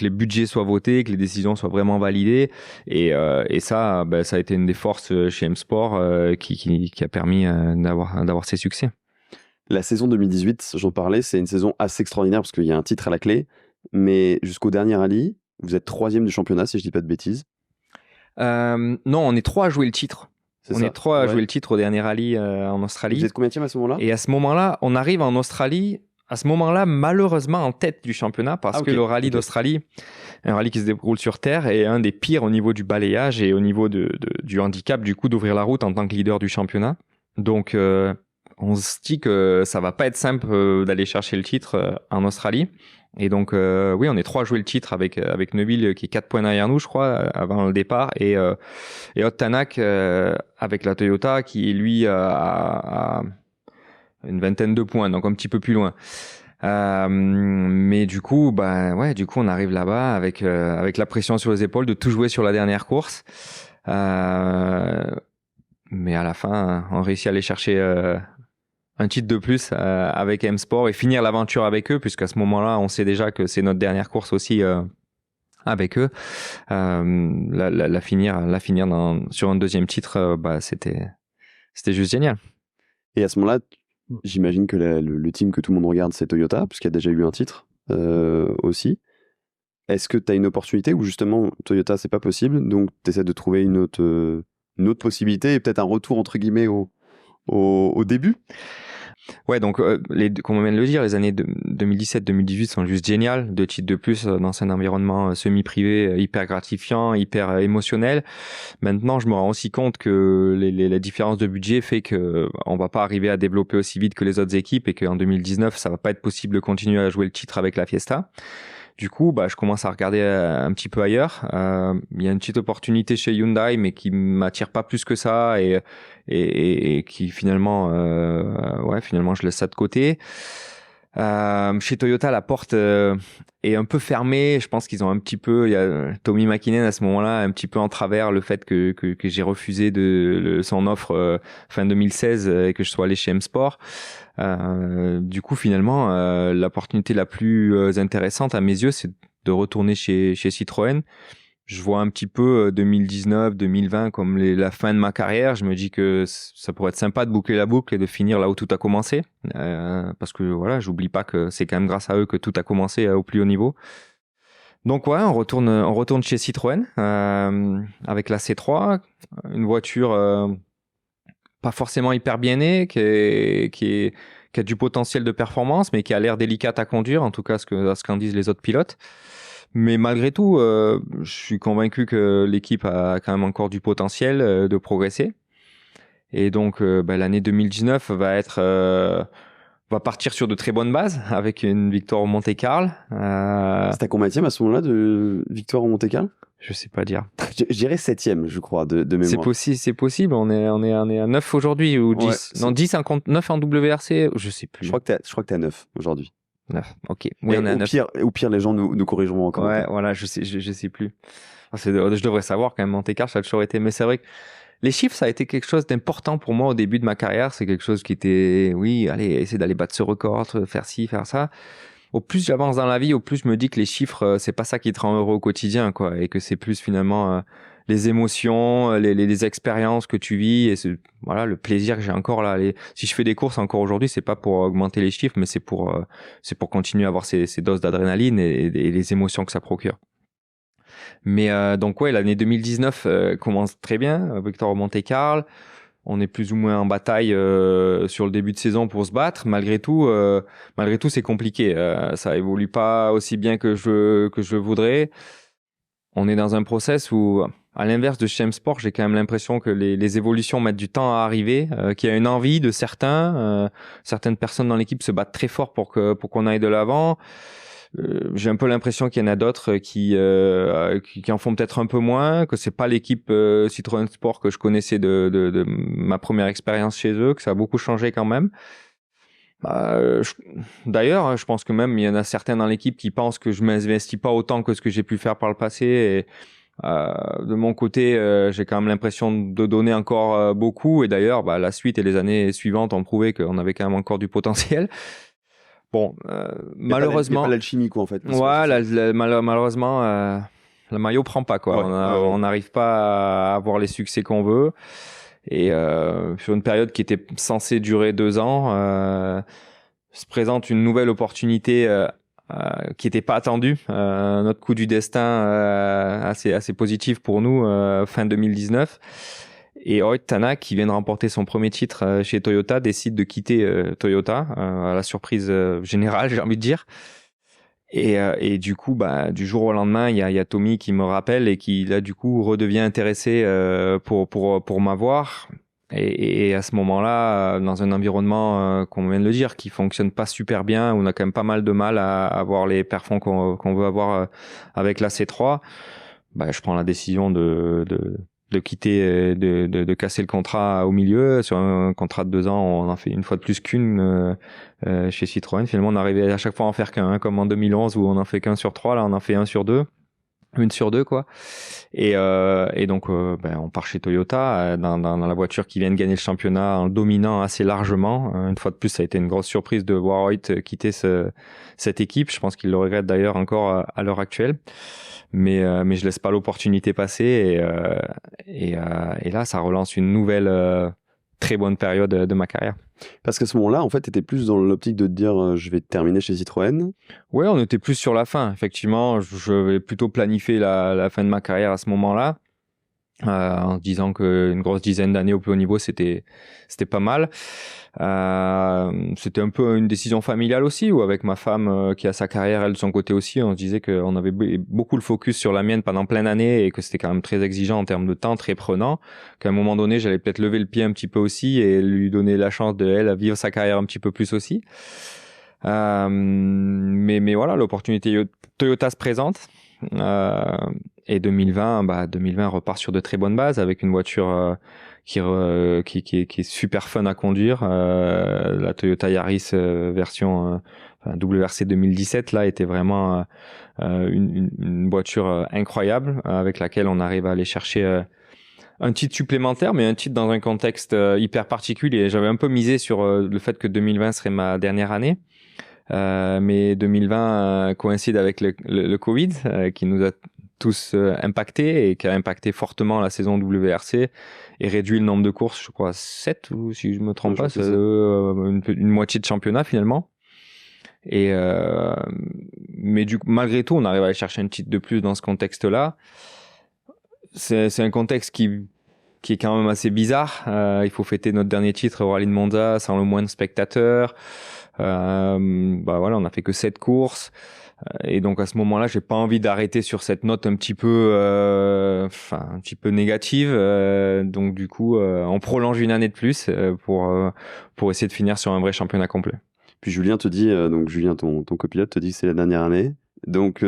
les budgets soient votés, que les décisions soient vraiment validées. Et ça, ça a été une des forces chez M-Sport qui a permis d'avoir ces succès. La saison 2018, j'en parlais, c'est une saison assez extraordinaire parce qu'il y a un titre à la clé, mais jusqu'au dernier rallye, vous êtes 3e du championnat, si je dis pas de bêtises. Non, on est 3 à jouer le titre. On est 3 à jouer le titre au dernier rallye en Australie. Vous êtes combienième à ce moment-là ? Et à ce moment-là, on arrive en Australie, malheureusement en tête du championnat parce que le rallye d'Australie, un rallye qui se déroule sur terre, est un des pires au niveau du balayage et au niveau du handicap, du coup, d'ouvrir la route en tant que leader du championnat. Donc, on se dit que ça va pas être simple d'aller chercher le titre en Australie. Et donc, on est 3 à jouer le titre avec Neville qui est 4 points derrière nous, je crois, avant le départ. Et Ott Tanak avec la Toyota qui, lui, a une vingtaine de points, donc un petit peu plus loin. Mais du coup, on arrive là-bas avec la pression sur les épaules de tout jouer sur la dernière course. Mais à la fin, on réussit à aller chercher un titre de plus avec M-Sport et finir l'aventure avec eux, puisqu'à ce moment-là, on sait déjà que c'est notre dernière course aussi avec eux. La finir sur un 2e titre, c'était juste génial. Et à ce moment-là, j'imagine que le team que tout le monde regarde, c'est Toyota, puisqu'il y a déjà eu un titre aussi. Est-ce que tu as une opportunité où justement Toyota, c'est pas possible, donc tu essaies de trouver une autre possibilité et peut-être un retour entre guillemets au début? Ouais, donc comme on vient de le dire, les années 2017-2018 sont juste géniales, 2 titres de plus dans un environnement semi-privé hyper gratifiant, hyper émotionnel. Maintenant, je me rends aussi compte que la différence de budget fait que on va pas arriver à développer aussi vite que les autres équipes et qu'en 2019, ça va pas être possible de continuer à jouer le titre avec la Fiesta. Du coup, je commence à regarder un petit peu ailleurs. Il y a une petite opportunité chez Hyundai, mais qui m'attire pas plus que ça et qui finalement, finalement, je laisse ça de côté. Chez Toyota, la porte est un peu fermée. Je pense qu'ils ont un petit peu, il y a Tommy Mäkinen à ce moment-là, un petit peu en travers le fait que j'ai refusé son offre fin 2016 et que je sois allé chez M-Sport. Du coup, finalement, l'opportunité la plus intéressante à mes yeux, c'est de retourner chez Citroën. Je vois un petit peu 2019, 2020 comme la fin de ma carrière. Je me dis que ça pourrait être sympa de boucler la boucle et de finir là où tout a commencé. Parce que voilà, j'oublie pas que c'est quand même grâce à eux que tout a commencé au plus haut niveau. Donc ouais, on retourne chez Citroën avec la C3, une voiture pas forcément hyper bien née, qui a du potentiel de performance, mais qui a l'air délicate à conduire, en tout cas ce qu'en disent les autres pilotes. Mais malgré tout, je suis convaincu que l'équipe a quand même encore du potentiel de progresser. Et donc, l'année 2019 va partir sur de très bonnes bases avec une victoire au Monte-Carlo. C'était à combienième à ce moment-là de victoire au Monte-Carlo? Je sais pas dire. Je dirais 7e, je crois, de mémoire. C'est possible. On est à 9 aujourd'hui ou 10. Ouais, non, 10, 9 en WRC, je sais plus. Je crois que t'es à 9 aujourd'hui. 9, ok. Oui, on est à 9. Au pire, les gens nous corrigeront encore. Ouais, voilà, je sais plus. Je devrais savoir quand même, Monte-Carlo, ça a toujours été. Mais c'est vrai que les chiffres, ça a été quelque chose d'important pour moi au début de ma carrière. C'est quelque chose qui était, oui, allez, essayer d'aller battre ce record, faire ci, faire ça. Au plus j'avance dans la vie, au plus je me dis que les chiffres, c'est pas ça qui te rend heureux au quotidien, quoi. Et que c'est plus finalement les émotions, les expériences que tu vis et voilà, le plaisir que j'ai encore là. Si je fais des courses encore aujourd'hui, c'est pas pour augmenter les chiffres, mais c'est pour continuer à avoir ces doses d'adrénaline et les émotions que ça procure. Mais donc ouais, l'année 2019 commence très bien, victoire au Monte-Carlo. On est plus ou moins en bataille sur le début de saison pour se battre. Malgré tout, c'est compliqué. Ça évolue pas aussi bien que je voudrais. On est dans un process où, à l'inverse de chez M-Sport, j'ai quand même l'impression que les évolutions mettent du temps à arriver, qu'il y a une envie de certaines personnes dans l'équipe se battent très fort pour qu'on aille de l'avant. J'ai un peu l'impression qu'il y en a d'autres qui en font peut-être un peu moins, que c'est pas l'équipe Citroën Sport que je connaissais de ma première expérience chez eux, que ça a beaucoup changé quand même. D'ailleurs, je pense que même il y en a certains dans l'équipe qui pensent que je m'investis pas autant que ce que j'ai pu faire par le passé. Et de mon côté, j'ai quand même l'impression de donner encore beaucoup. Et d'ailleurs, la suite et les années suivantes ont prouvé qu'on avait quand même encore du potentiel. Bon, malheureusement, pas l'alchimie quoi en fait. Ouais, malheureusement, le maillot prend pas quoi. Ouais, on n'arrive pas à avoir les succès qu'on veut. Et sur une période qui était censée durer 2 ans, se présente une nouvelle opportunité qui n'était pas attendue. Notre coup du destin assez positif pour nous fin 2019. Et Oroit Tanak, qui vient de remporter son premier titre chez Toyota, décide de quitter Toyota à la surprise générale, j'ai envie de dire. Et du coup, du jour au lendemain, il y a Tommy qui me rappelle et qui là du coup redevient intéressé pour m'avoir. Et à ce moment-là, dans un environnement qu'on vient de le dire, qui fonctionne pas super bien, où on a quand même pas mal de mal à avoir les perfons qu'on veut avoir avec la C3, je prends la décision de quitter, de casser le contrat au milieu. Sur un contrat de 2 ans, on en fait une fois de plus qu'une chez Citroën. Finalement, on arrivait à chaque fois à en faire qu'un, comme en 2011 où on en fait qu'un sur 3. Là, on en fait 1 sur 2. 1 sur 2, quoi. Et donc, on part chez Toyota dans la voiture qui vient de gagner le championnat en le dominant assez largement. Une fois de plus, ça a été une grosse surprise de voir Oroit quitter cette équipe. Je pense qu'il le regrette d'ailleurs encore à l'heure actuelle. Mais je laisse pas l'opportunité passer et là ça relance une nouvelle très bonne période de ma carrière. Parce qu'à ce moment-là, en fait, tu étais plus dans l'optique de te dire je vais terminer chez Citroën. Ouais, on était plus sur la fin. Effectivement, je vais plutôt planifier la fin de ma carrière à ce moment-là, en se disant qu'une grosse dizaine d'années au plus haut niveau, c'était pas mal. C'était un peu une décision familiale aussi, où avec ma femme qui a sa carrière elle de son côté aussi, on se disait qu'on avait beaucoup le focus sur la mienne pendant plein d'années et que c'était quand même très exigeant en termes de temps, très prenant, qu'à un moment donné j'allais peut-être lever le pied un petit peu aussi et lui donner la chance de elle à vivre sa carrière un petit peu plus aussi. Mais voilà, l'opportunité Toyota se présente. Et 2020 repart sur de très bonnes bases avec une voiture qui est super fun à conduire. La Toyota Yaris version WRC 2017 là était vraiment une voiture incroyable avec laquelle on arrive à aller chercher un titre supplémentaire, mais un titre dans un contexte hyper particulier. J'avais un peu misé sur le fait que 2020 serait ma dernière année. Mais 2020 coïncide avec le Covid qui nous a tous impactés et qui a impacté fortement la saison WRC et réduit le nombre de courses, je crois 7 ou si je me trompe pas, c'est une moitié de championnat finalement. Et mais malgré tout, on arrive à aller chercher un titre de plus dans ce contexte-là. C'est un contexte qui est quand même assez bizarre. Il faut fêter notre dernier titre au Rallye de Monza sans le moins de spectateurs. On a fait que 7 courses. Et donc à ce moment-là, j'ai pas envie d'arrêter sur cette note un petit peu négative. Donc du coup, on prolonge une année de plus pour essayer de finir sur un vrai championnat complet. Puis Julien te dit, donc Julien, ton copilote, te dit que c'est la dernière année. Donc,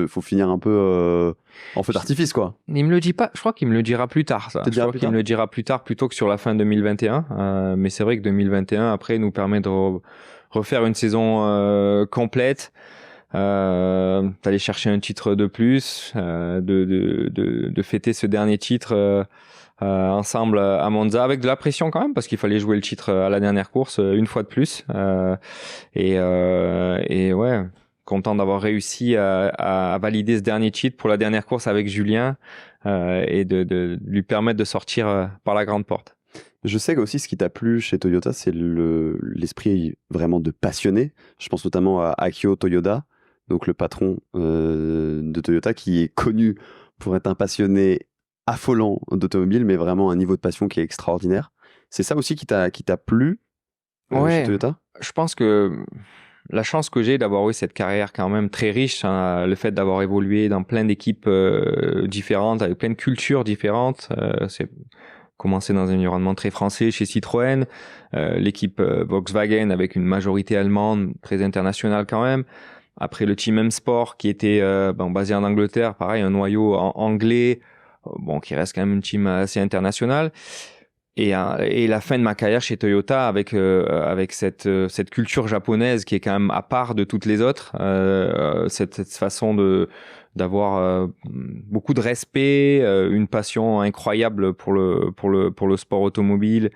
faut finir un peu en feu d'artifice, quoi. Il me le dit pas. Je crois qu'il me le dira plus tard, ça. Je crois qu'il me le dira plus tard, plutôt que sur la fin 2021. Mais c'est vrai que 2021, après, nous permet de refaire une saison complète, d'aller chercher un titre de plus, de fêter ce dernier titre ensemble à Monza, avec de la pression quand même, parce qu'il fallait jouer le titre à la dernière course une fois de plus. Et ouais, content d'avoir réussi à valider ce dernier titre pour la dernière course avec Julien et de lui permettre de sortir par la grande porte. Je sais que aussi ce qui t'a plu chez Toyota, c'est l'esprit vraiment de passionné. Je pense notamment à Akio Toyoda, donc le patron de Toyota, qui est connu pour être un passionné affolant d'automobile, mais vraiment un niveau de passion qui est extraordinaire. C'est ça aussi qui t'a plu chez Toyota ? Je pense que la chance que j'ai d'avoir eu cette carrière quand même très riche, hein, le fait d'avoir évolué dans plein d'équipes différentes, avec plein de cultures différentes, c'est commencé dans un environnement très français chez Citroën, l'équipe Volkswagen avec une majorité allemande, très internationale quand même. Après le Team M Sport qui était basé en Angleterre, pareil, un noyau anglais, qui reste quand même une team assez internationale. Et la fin de ma carrière chez Toyota avec cette culture japonaise qui est quand même à part de toutes les autres, cette façon d'avoir beaucoup de respect, une passion incroyable pour le sport automobile,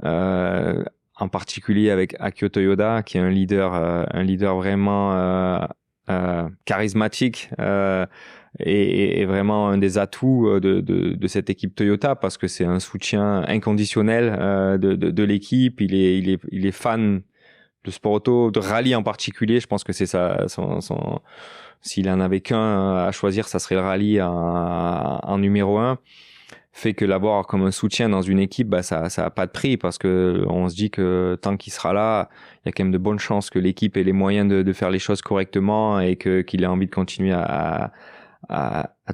en particulier avec Akio Toyoda qui est un leader vraiment charismatique, et vraiment un des atouts de cette équipe Toyota, parce que c'est un soutien inconditionnel de l'équipe. Il est fan de sport auto, de rallye en particulier. Je pense que c'est ça s'il en avait qu'un à choisir, ça serait le rallye en numéro 1. Fait que l'avoir comme un soutien dans une équipe, ça a pas de prix, parce que on se dit que tant qu'il sera là, il y a quand même de bonnes chances que l'équipe ait les moyens de faire les choses correctement et qu'il ait envie de continuer à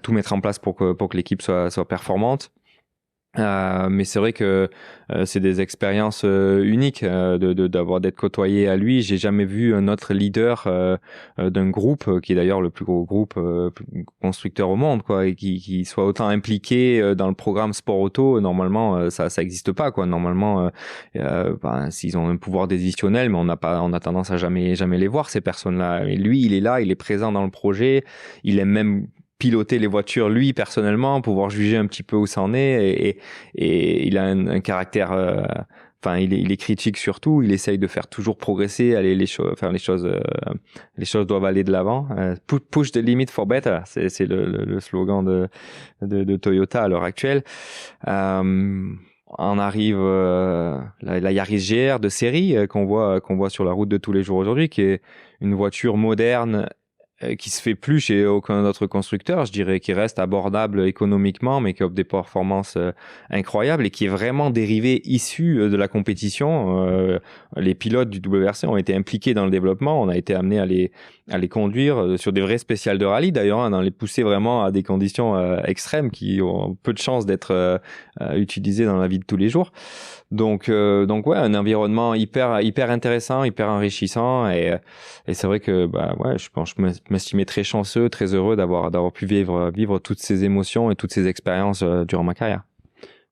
tout mettre en place pour que l'équipe soit performante. Mais c'est vrai que c'est des expériences uniques d'être côtoyé à lui. J'ai jamais vu un autre leader d'un groupe qui est d'ailleurs le plus gros groupe constructeur au monde, quoi, et qui soit autant impliqué dans le programme sport auto. Normalement, ça existe pas, quoi. Normalement, s'ils ont un pouvoir décisionnel, mais on a tendance à jamais les voir, ces personnes-là. Et lui, il est là, il est présent dans le projet. Il aime même piloter les voitures lui personnellement, pouvoir juger un petit peu où ça en est, et il a un caractère, il est critique surtout, il essaye de faire toujours progresser, faire les choses doivent aller de l'avant. Push the limit for better, c'est le slogan de Toyota à l'heure actuelle. On arrive la Yaris GR de série qu'on voit sur la route de tous les jours aujourd'hui, qui est une voiture moderne qui se fait plus chez aucun autre constructeur, je dirais, qui reste abordable économiquement, mais qui offre des performances incroyables et qui est vraiment dérivé issu de la compétition. Les pilotes du WRC ont été impliqués dans le développement, on a été amené à les conduire sur des vrais spéciales de rallye d'ailleurs, hein, dans les pousser vraiment à des conditions extrêmes qui ont peu de chances d'être utilisées dans la vie de tous les jours. Donc ouais, un environnement hyper intéressant, hyper enrichissant, et c'est vrai que je m'estimais très chanceux, très heureux d'avoir pu vivre toutes ces émotions et toutes ces expériences durant ma carrière.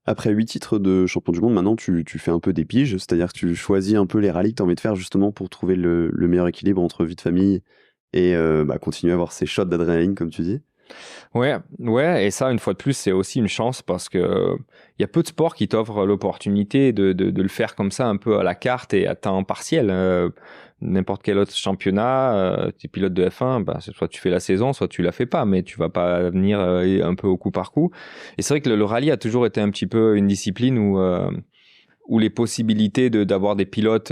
Après 8 titres de champion du monde, maintenant tu fais un peu des piges, c'est-à-dire que tu choisis un peu les rallyes que tu as envie de faire justement pour trouver le meilleur équilibre entre vie de famille et continuer à avoir ces shots d'adrénaline comme tu dis. Ouais, et ça, une fois de plus, c'est aussi une chance parce que il y a peu de sports qui t'offrent l'opportunité de le faire comme ça, un peu à la carte et à temps partiel. N'importe quel autre championnat, tu es pilote de F1, bah, soit tu fais la saison, soit tu la fais pas, mais tu vas pas venir un peu au coup par coup. Et c'est vrai que le rallye a toujours été un petit peu une discipline où les possibilités d'avoir des pilotes,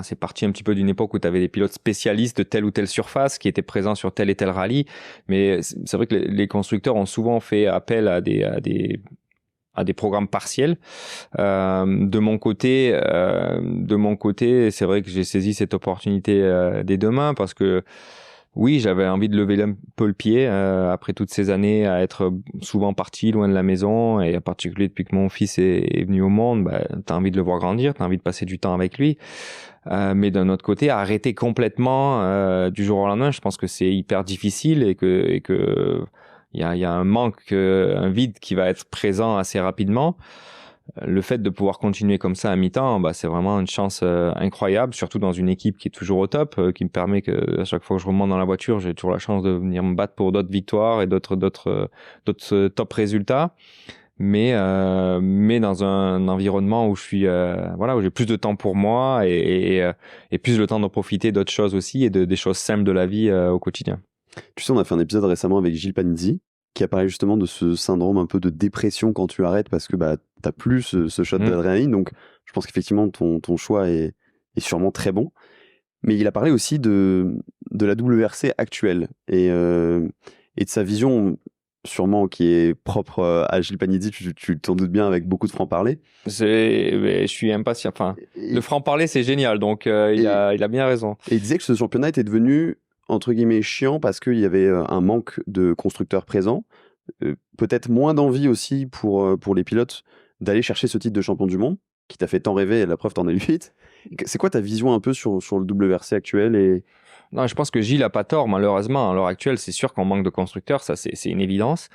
c'est parti un petit peu d'une époque où tu avais des pilotes spécialistes de telle ou telle surface qui étaient présents sur tel et tel rallye, mais c'est vrai que les constructeurs ont souvent fait appel à des programmes partiels. De mon côté, c'est vrai que j'ai saisi cette opportunité des deux mains parce que oui, j'avais envie de lever un peu le pied après toutes ces années à être souvent parti loin de la maison et en particulier depuis que mon fils est venu au monde, t'as envie de le voir grandir, t'as envie de passer du temps avec lui. Mais d'un autre côté, arrêter complètement du jour au lendemain, je pense que c'est hyper difficile et que il y a un manque, un vide qui va être présent assez rapidement. Le fait de pouvoir continuer comme ça à mi-temps, c'est vraiment une chance incroyable, surtout dans une équipe qui est toujours au top, qui me permet que à chaque fois que je remonte dans la voiture, j'ai toujours la chance de venir me battre pour d'autres victoires et d'autres top résultats. Mais dans un environnement où je suis où j'ai plus de temps pour moi et plus le temps de profiter d'autres choses aussi et des choses simples de la vie au quotidien. Tu sais, on a fait un épisode récemment avec Gilles Panizzi qui a parlé justement de ce syndrome un peu de dépression quand tu arrêtes parce que t'as plus ce shot d'adrénaline. Donc je pense qu'effectivement ton choix est sûrement très bon. Mais il a parlé aussi de la WRC actuelle et de sa vision sûrement qui est propre à Gilles Panizzi, tu t'en doutes bien, avec beaucoup de franc-parler. Je suis impatient. Le franc-parler, c'est génial, donc il a bien raison. Et il disait que ce championnat était devenu entre guillemets chiant parce qu'il y avait un manque de constructeurs présents, peut-être moins d'envie aussi pour les pilotes d'aller chercher ce titre de champion du monde qui t'a fait tant rêver, et la preuve t'en as eu 8. C'est quoi ta vision un peu sur le WRC actuel Non, je pense que Gilles a pas tort, malheureusement. À l'heure actuelle, c'est sûr qu'on manque de constructeurs, ça c'est une évidence.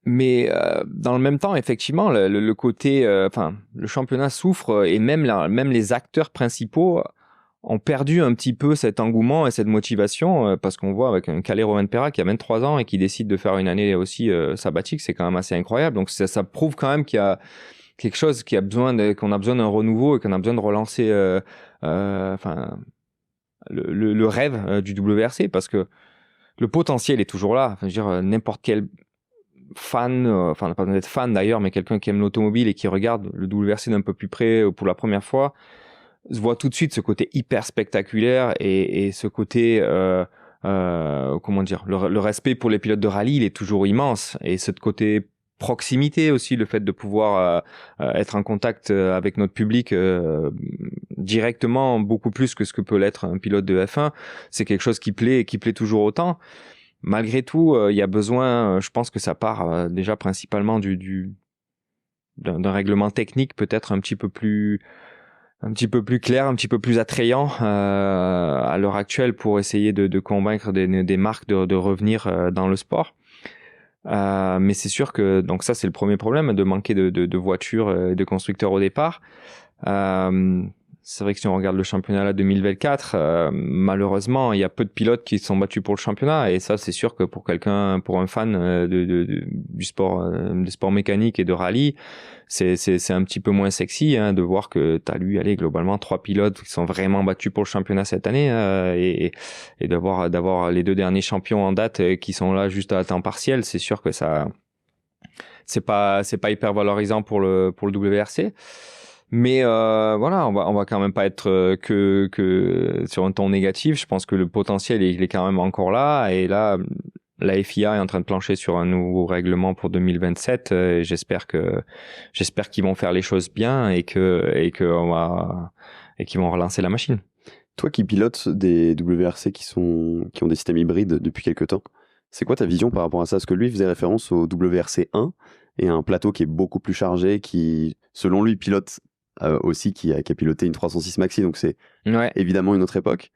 Mais dans le même temps, effectivement, le côté, le championnat souffre et même les acteurs principaux ont perdu un petit peu cet engouement et cette motivation parce qu'on voit avec un Kalle Rovanperä qui a 23 ans et qui décide de faire une année aussi sabbatique, c'est quand même assez incroyable. Donc ça prouve quand même qu'il y a quelque chose qu'on a besoin d'un renouveau et qu'on a besoin de relancer le rêve du WRC parce que le potentiel est toujours là. Je veux dire, n'importe quel fan, pas besoin d'être fan d'ailleurs, mais quelqu'un qui aime l'automobile et qui regarde le WRC d'un peu plus près pour la première fois, se voit tout de suite ce côté hyper spectaculaire et ce côté, le respect pour les pilotes de rallye, il est toujours immense. Et ce côté proximité aussi, le fait de pouvoir être en contact avec notre public directement, beaucoup plus que ce que peut l'être un pilote de F1, c'est quelque chose qui plaît toujours autant. Malgré tout, il y a besoin, je pense que ça part déjà principalement d'un règlement technique peut-être un petit peu plus clair, un petit peu plus attrayant à l'heure actuelle pour essayer de convaincre des marques de revenir dans le sport. Mais c'est sûr que donc ça c'est le premier problème, de manquer de voitures et de constructeurs au départ. C'est vrai que si on regarde le championnat là 2024, malheureusement il y a peu de pilotes qui sont battus pour le championnat, et ça c'est sûr que pour un fan du sport mécanique et de rallye, c'est un petit peu moins sexy de voir que t'as globalement 3 pilotes qui sont vraiment battus pour le championnat cette année et d'avoir les 2 derniers champions en date qui sont là juste à temps partiel. C'est sûr que ça c'est pas hyper valorisant pour le WRC. Mais on va quand même pas être que sur un ton négatif. Je pense que le potentiel il est quand même encore là, et là la FIA est en train de plancher sur un nouveau règlement pour 2027. Et j'espère qu'ils vont faire les choses bien et qu'ils vont relancer la machine. Toi qui pilotes des WRC qui ont des systèmes hybrides depuis quelques temps, c'est quoi ta vision par rapport à ça? Parce que lui faisait référence au WRC 1 et à un plateau qui est beaucoup plus chargé, qui selon lui pilote aussi qui a piloté une 306 Maxi, donc c'est évidemment une autre époque.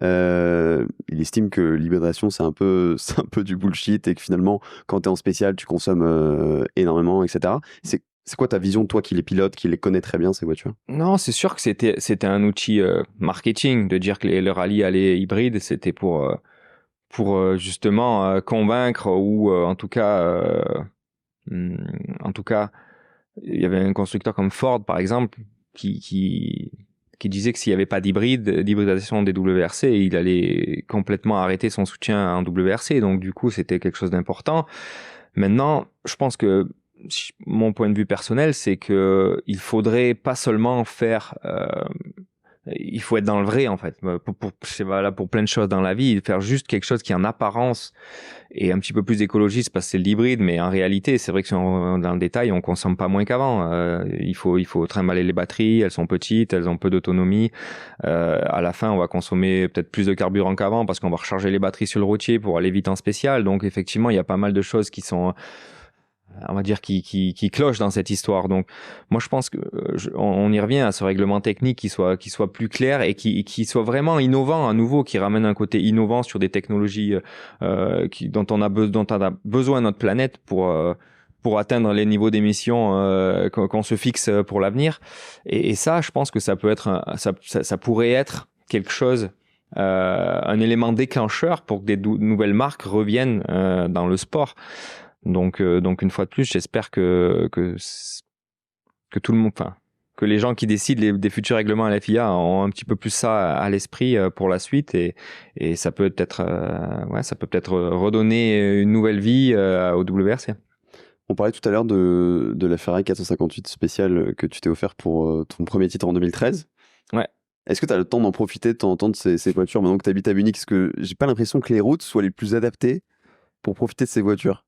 Il estime que l'hybridation, c'est un peu du bullshit et que finalement, quand tu es en spécial, tu consommes énormément, etc. C'est quoi ta vision, toi qui les pilotes, qui les connais très bien, ces voitures? Non, c'est sûr que c'était un outil marketing de dire que le rallye allait hybride. C'était pour justement convaincre ou en tout cas, il y avait un constructeur comme Ford, par exemple, qui disait que s'il n'y avait pas d'hybridation des WRC, il allait complètement arrêter son soutien en WRC. Donc, du coup, c'était quelque chose d'important. Maintenant, je pense que mon point de vue personnel, c'est que il faudrait pas seulement faire... il faut être dans le vrai, en fait. C'est valable pour plein de choses dans la vie. Faire juste quelque chose qui, en apparence, est un petit peu plus écologiste parce que c'est l'hybride, mais en réalité, c'est vrai que dans le détail, on consomme pas moins qu'avant. Il faut trimballer les batteries, elles sont petites, elles ont peu d'autonomie. À la fin, on va consommer peut-être plus de carburant qu'avant parce qu'on va recharger les batteries sur le routier pour aller vite en spécial. Donc, effectivement, il y a pas mal de choses qui sont... on va dire qui cloche dans cette histoire. Donc moi je pense que on y revient à ce règlement technique qui soit plus clair et qui soit vraiment innovant à nouveau, qui ramène un côté innovant sur des technologies dont on a besoin notre planète pour atteindre les niveaux d'émissions qu'on se fixe pour l'avenir. Et ça, je pense que ça peut être ça pourrait être quelque chose, un élément déclencheur pour que des nouvelles marques reviennent dans le sport. Donc une fois de plus, j'espère que tout le monde, que les gens qui décident des futurs règlements à la FIA ont un petit peu plus ça à l'esprit pour la suite et ça peut peut-être redonner une nouvelle vie au WRC. On parlait tout à l'heure de la Ferrari 458 spéciale que tu t'es offert pour ton premier titre en 2013. Ouais. Est-ce que tu as le temps d'en profiter de temps en temps de ces voitures maintenant que tu habites à Munich? Parce que j'ai pas l'impression que les routes soient les plus adaptées pour profiter de ces voitures.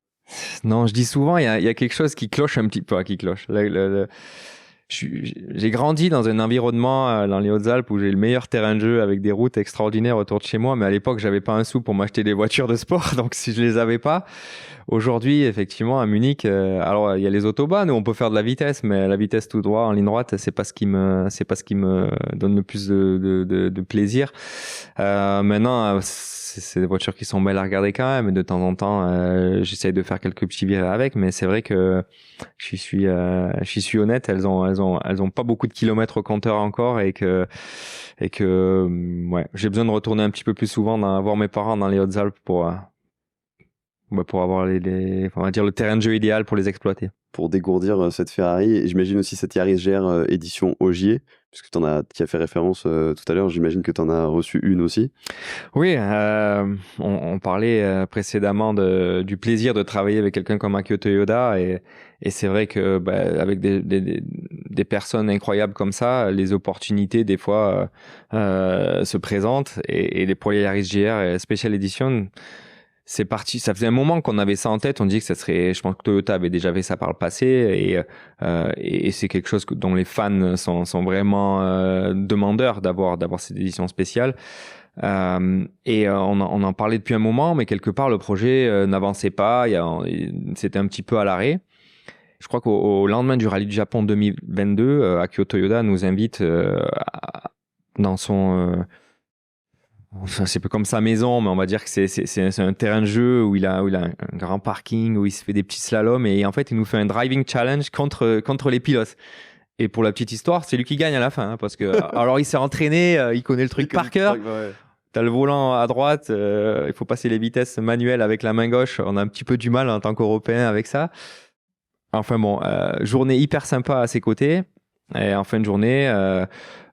Non, je dis souvent, il y a quelque chose qui cloche un petit peu, qui cloche. J'ai grandi dans un environnement dans les Hautes-Alpes où j'ai le meilleur terrain de jeu avec des routes extraordinaires autour de chez moi, mais à l'époque, j'avais pas un sou pour m'acheter des voitures de sport, donc si je les avais pas, aujourd'hui, effectivement, à Munich, alors il y a les autobahns où on peut faire de la vitesse, mais la vitesse tout droit en ligne droite, c'est pas ce qui me donne le plus de plaisir. Maintenant, c'est des voitures qui sont belles à regarder quand même, et de temps en temps, j'essaye de faire quelques petits virées avec, mais c'est vrai que je suis honnête, elles ont pas beaucoup de kilomètres au compteur encore et que j'ai besoin de retourner un petit peu plus souvent voir mes parents dans les Hautes-Alpes pour avoir on va dire le terrain de jeu idéal pour les exploiter. Pour dégourdir cette Ferrari, et j'imagine aussi cette Yaris GR édition Ogier, puisque tu as fait référence tout à l'heure, j'imagine que tu en as reçu une aussi. Oui, on parlait précédemment du plaisir de travailler avec quelqu'un comme Akio Toyoda, et c'est vrai que avec des personnes incroyables comme ça, les opportunités des fois se présentent, et pour les Yaris GR Special Edition, c'est parti. Ça faisait un moment qu'on avait ça en tête. On dit que ça serait. Je pense que Toyota avait déjà fait ça par le passé, et c'est quelque chose dont les fans sont vraiment demandeurs d'avoir cette édition spéciale. Et on en parlait depuis un moment, mais quelque part le projet n'avançait pas. C'était un petit peu à l'arrêt. Je crois qu'au lendemain du Rallye du Japon 2022, Akio Toyoda nous invite dans son c'est peu comme sa maison, mais on va dire que c'est un terrain de jeu où il a un grand parking, où il se fait des petits slaloms, et en fait il nous fait un driving challenge contre les pilotes. Et pour la petite histoire, c'est lui qui gagne à la fin, parce que alors il s'est entraîné, il connaît le truc par cœur. T'as le volant à droite, il faut passer les vitesses manuelles avec la main gauche. On a un petit peu du mal en tant qu'Européens avec ça. Enfin bon, journée hyper sympa à ses côtés. Et en fin de journée,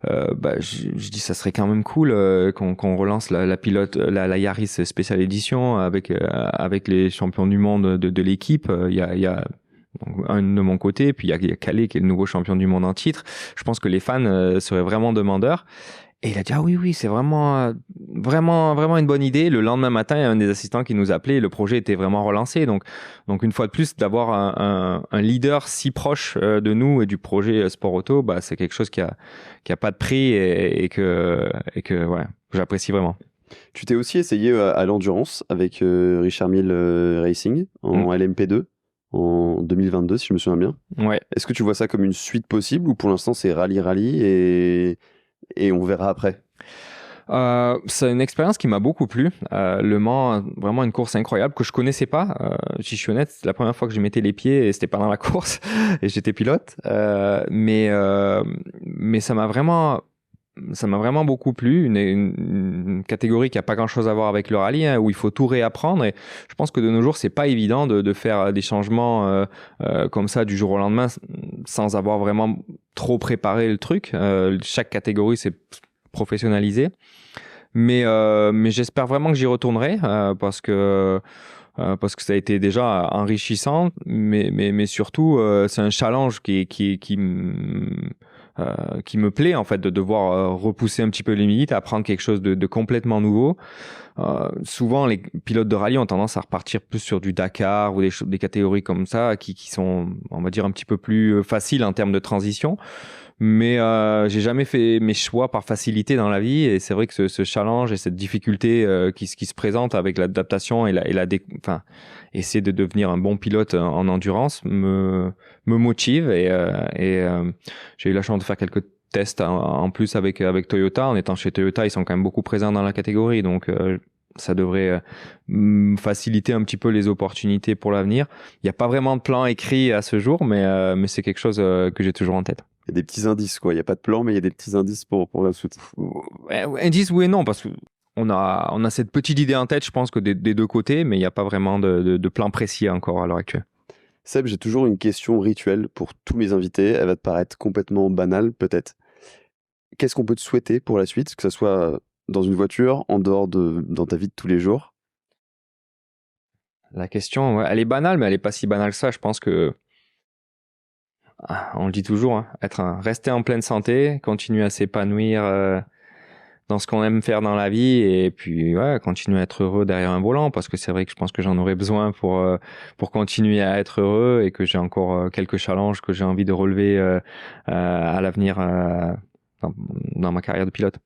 je dis ça serait quand même cool qu'on relance la Yaris Special Edition avec les champions du monde de l'équipe. Il y a un de mon côté, puis il y a Calais qui est le nouveau champion du monde en titre. Je pense que les fans seraient vraiment demandeurs. Et il a dit oui, c'est vraiment une bonne idée. Le lendemain matin, il y a un des assistants qui nous appelait. Le projet était vraiment relancé. Donc une fois de plus, d'avoir un leader si proche de nous et du projet Sport Auto, c'est quelque chose qui a pas de prix et que j'apprécie vraiment. Tu t'es aussi essayé à l'endurance avec Richard Mille Racing en LMP2 en 2022, si je me souviens bien. Ouais. Est-ce que tu vois ça comme une suite possible ou pour l'instant c'est rallye et on verra après? C'est une expérience qui m'a beaucoup plu. Le Mans, vraiment une course incroyable que je connaissais pas. Si je suis honnête, c'est la première fois que j'y mettais les pieds et c'était pas dans la course et j'étais pilote. Mais ça m'a vraiment beaucoup plu. Une catégorie qui a pas grand chose à voir avec le rallye, où il faut tout réapprendre. Et je pense que de nos jours, c'est pas évident de faire des changements comme ça du jour au lendemain sans avoir vraiment trop préparé le truc. Chaque catégorie s'est professionnalisée. Mais j'espère vraiment que j'y retournerai parce que ça a été déjà enrichissant, mais surtout c'est un challenge qui me plaît en fait, de devoir repousser un petit peu les limites, apprendre quelque chose de complètement nouveau. Souvent les pilotes de rallye ont tendance à repartir plus sur du Dakar ou des catégories comme ça qui sont, on va dire, un petit peu plus faciles en termes de transition. Mais j'ai jamais fait mes choix par facilité dans la vie, et c'est vrai que ce challenge et cette difficulté qui se présente avec l'adaptation essayer de devenir un bon pilote en endurance me motive, et j'ai eu la chance de faire quelques tests en plus avec Toyota. En étant chez Toyota, ils sont quand même beaucoup présents dans la catégorie, donc ça devrait faciliter un petit peu les opportunités pour l'avenir. Il n'y a pas vraiment de plan écrit à ce jour, mais c'est quelque chose que j'ai toujours en tête. Il y a des petits indices, quoi. Il n'y a pas de plan, mais il y a des petits indices pour la suite. Indices, oui et non, parce qu'on a cette petite idée en tête, je pense, que des deux côtés, mais il n'y a pas vraiment de plan précis encore à l'heure actuelle. Seb, j'ai toujours une question rituelle pour tous mes invités. Elle va te paraître complètement banale, peut-être. Qu'est-ce qu'on peut te souhaiter pour la suite, que ce soit dans une voiture, en dehors dans ta vie de tous les jours? La question, ouais, elle est banale, mais elle n'est pas si banale que ça. Je pense que on le dit toujours, hein, rester en pleine santé, continuer à s'épanouir dans ce qu'on aime faire dans la vie, et puis continuer à être heureux derrière un volant, parce que c'est vrai que je pense que j'en aurais besoin pour continuer à être heureux, et que j'ai encore quelques challenges que j'ai envie de relever à l'avenir dans ma carrière de pilote.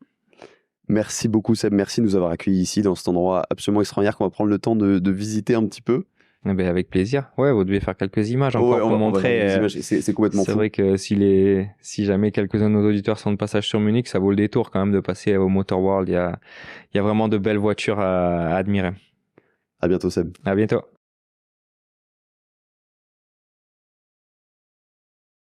Merci beaucoup Seb, merci de nous avoir accueillis ici dans cet endroit absolument extraordinaire qu'on va prendre le temps de visiter un petit peu. Eh ben, avec plaisir. Ouais, vous devez faire quelques images encore pour montrer. C'est complètement fou. C'est vrai que si jamais quelques-uns de nos auditeurs sont de passage sur Munich, ça vaut le détour quand même de passer au Motor World. Il y a vraiment de belles voitures à admirer. À bientôt Seb. À bientôt.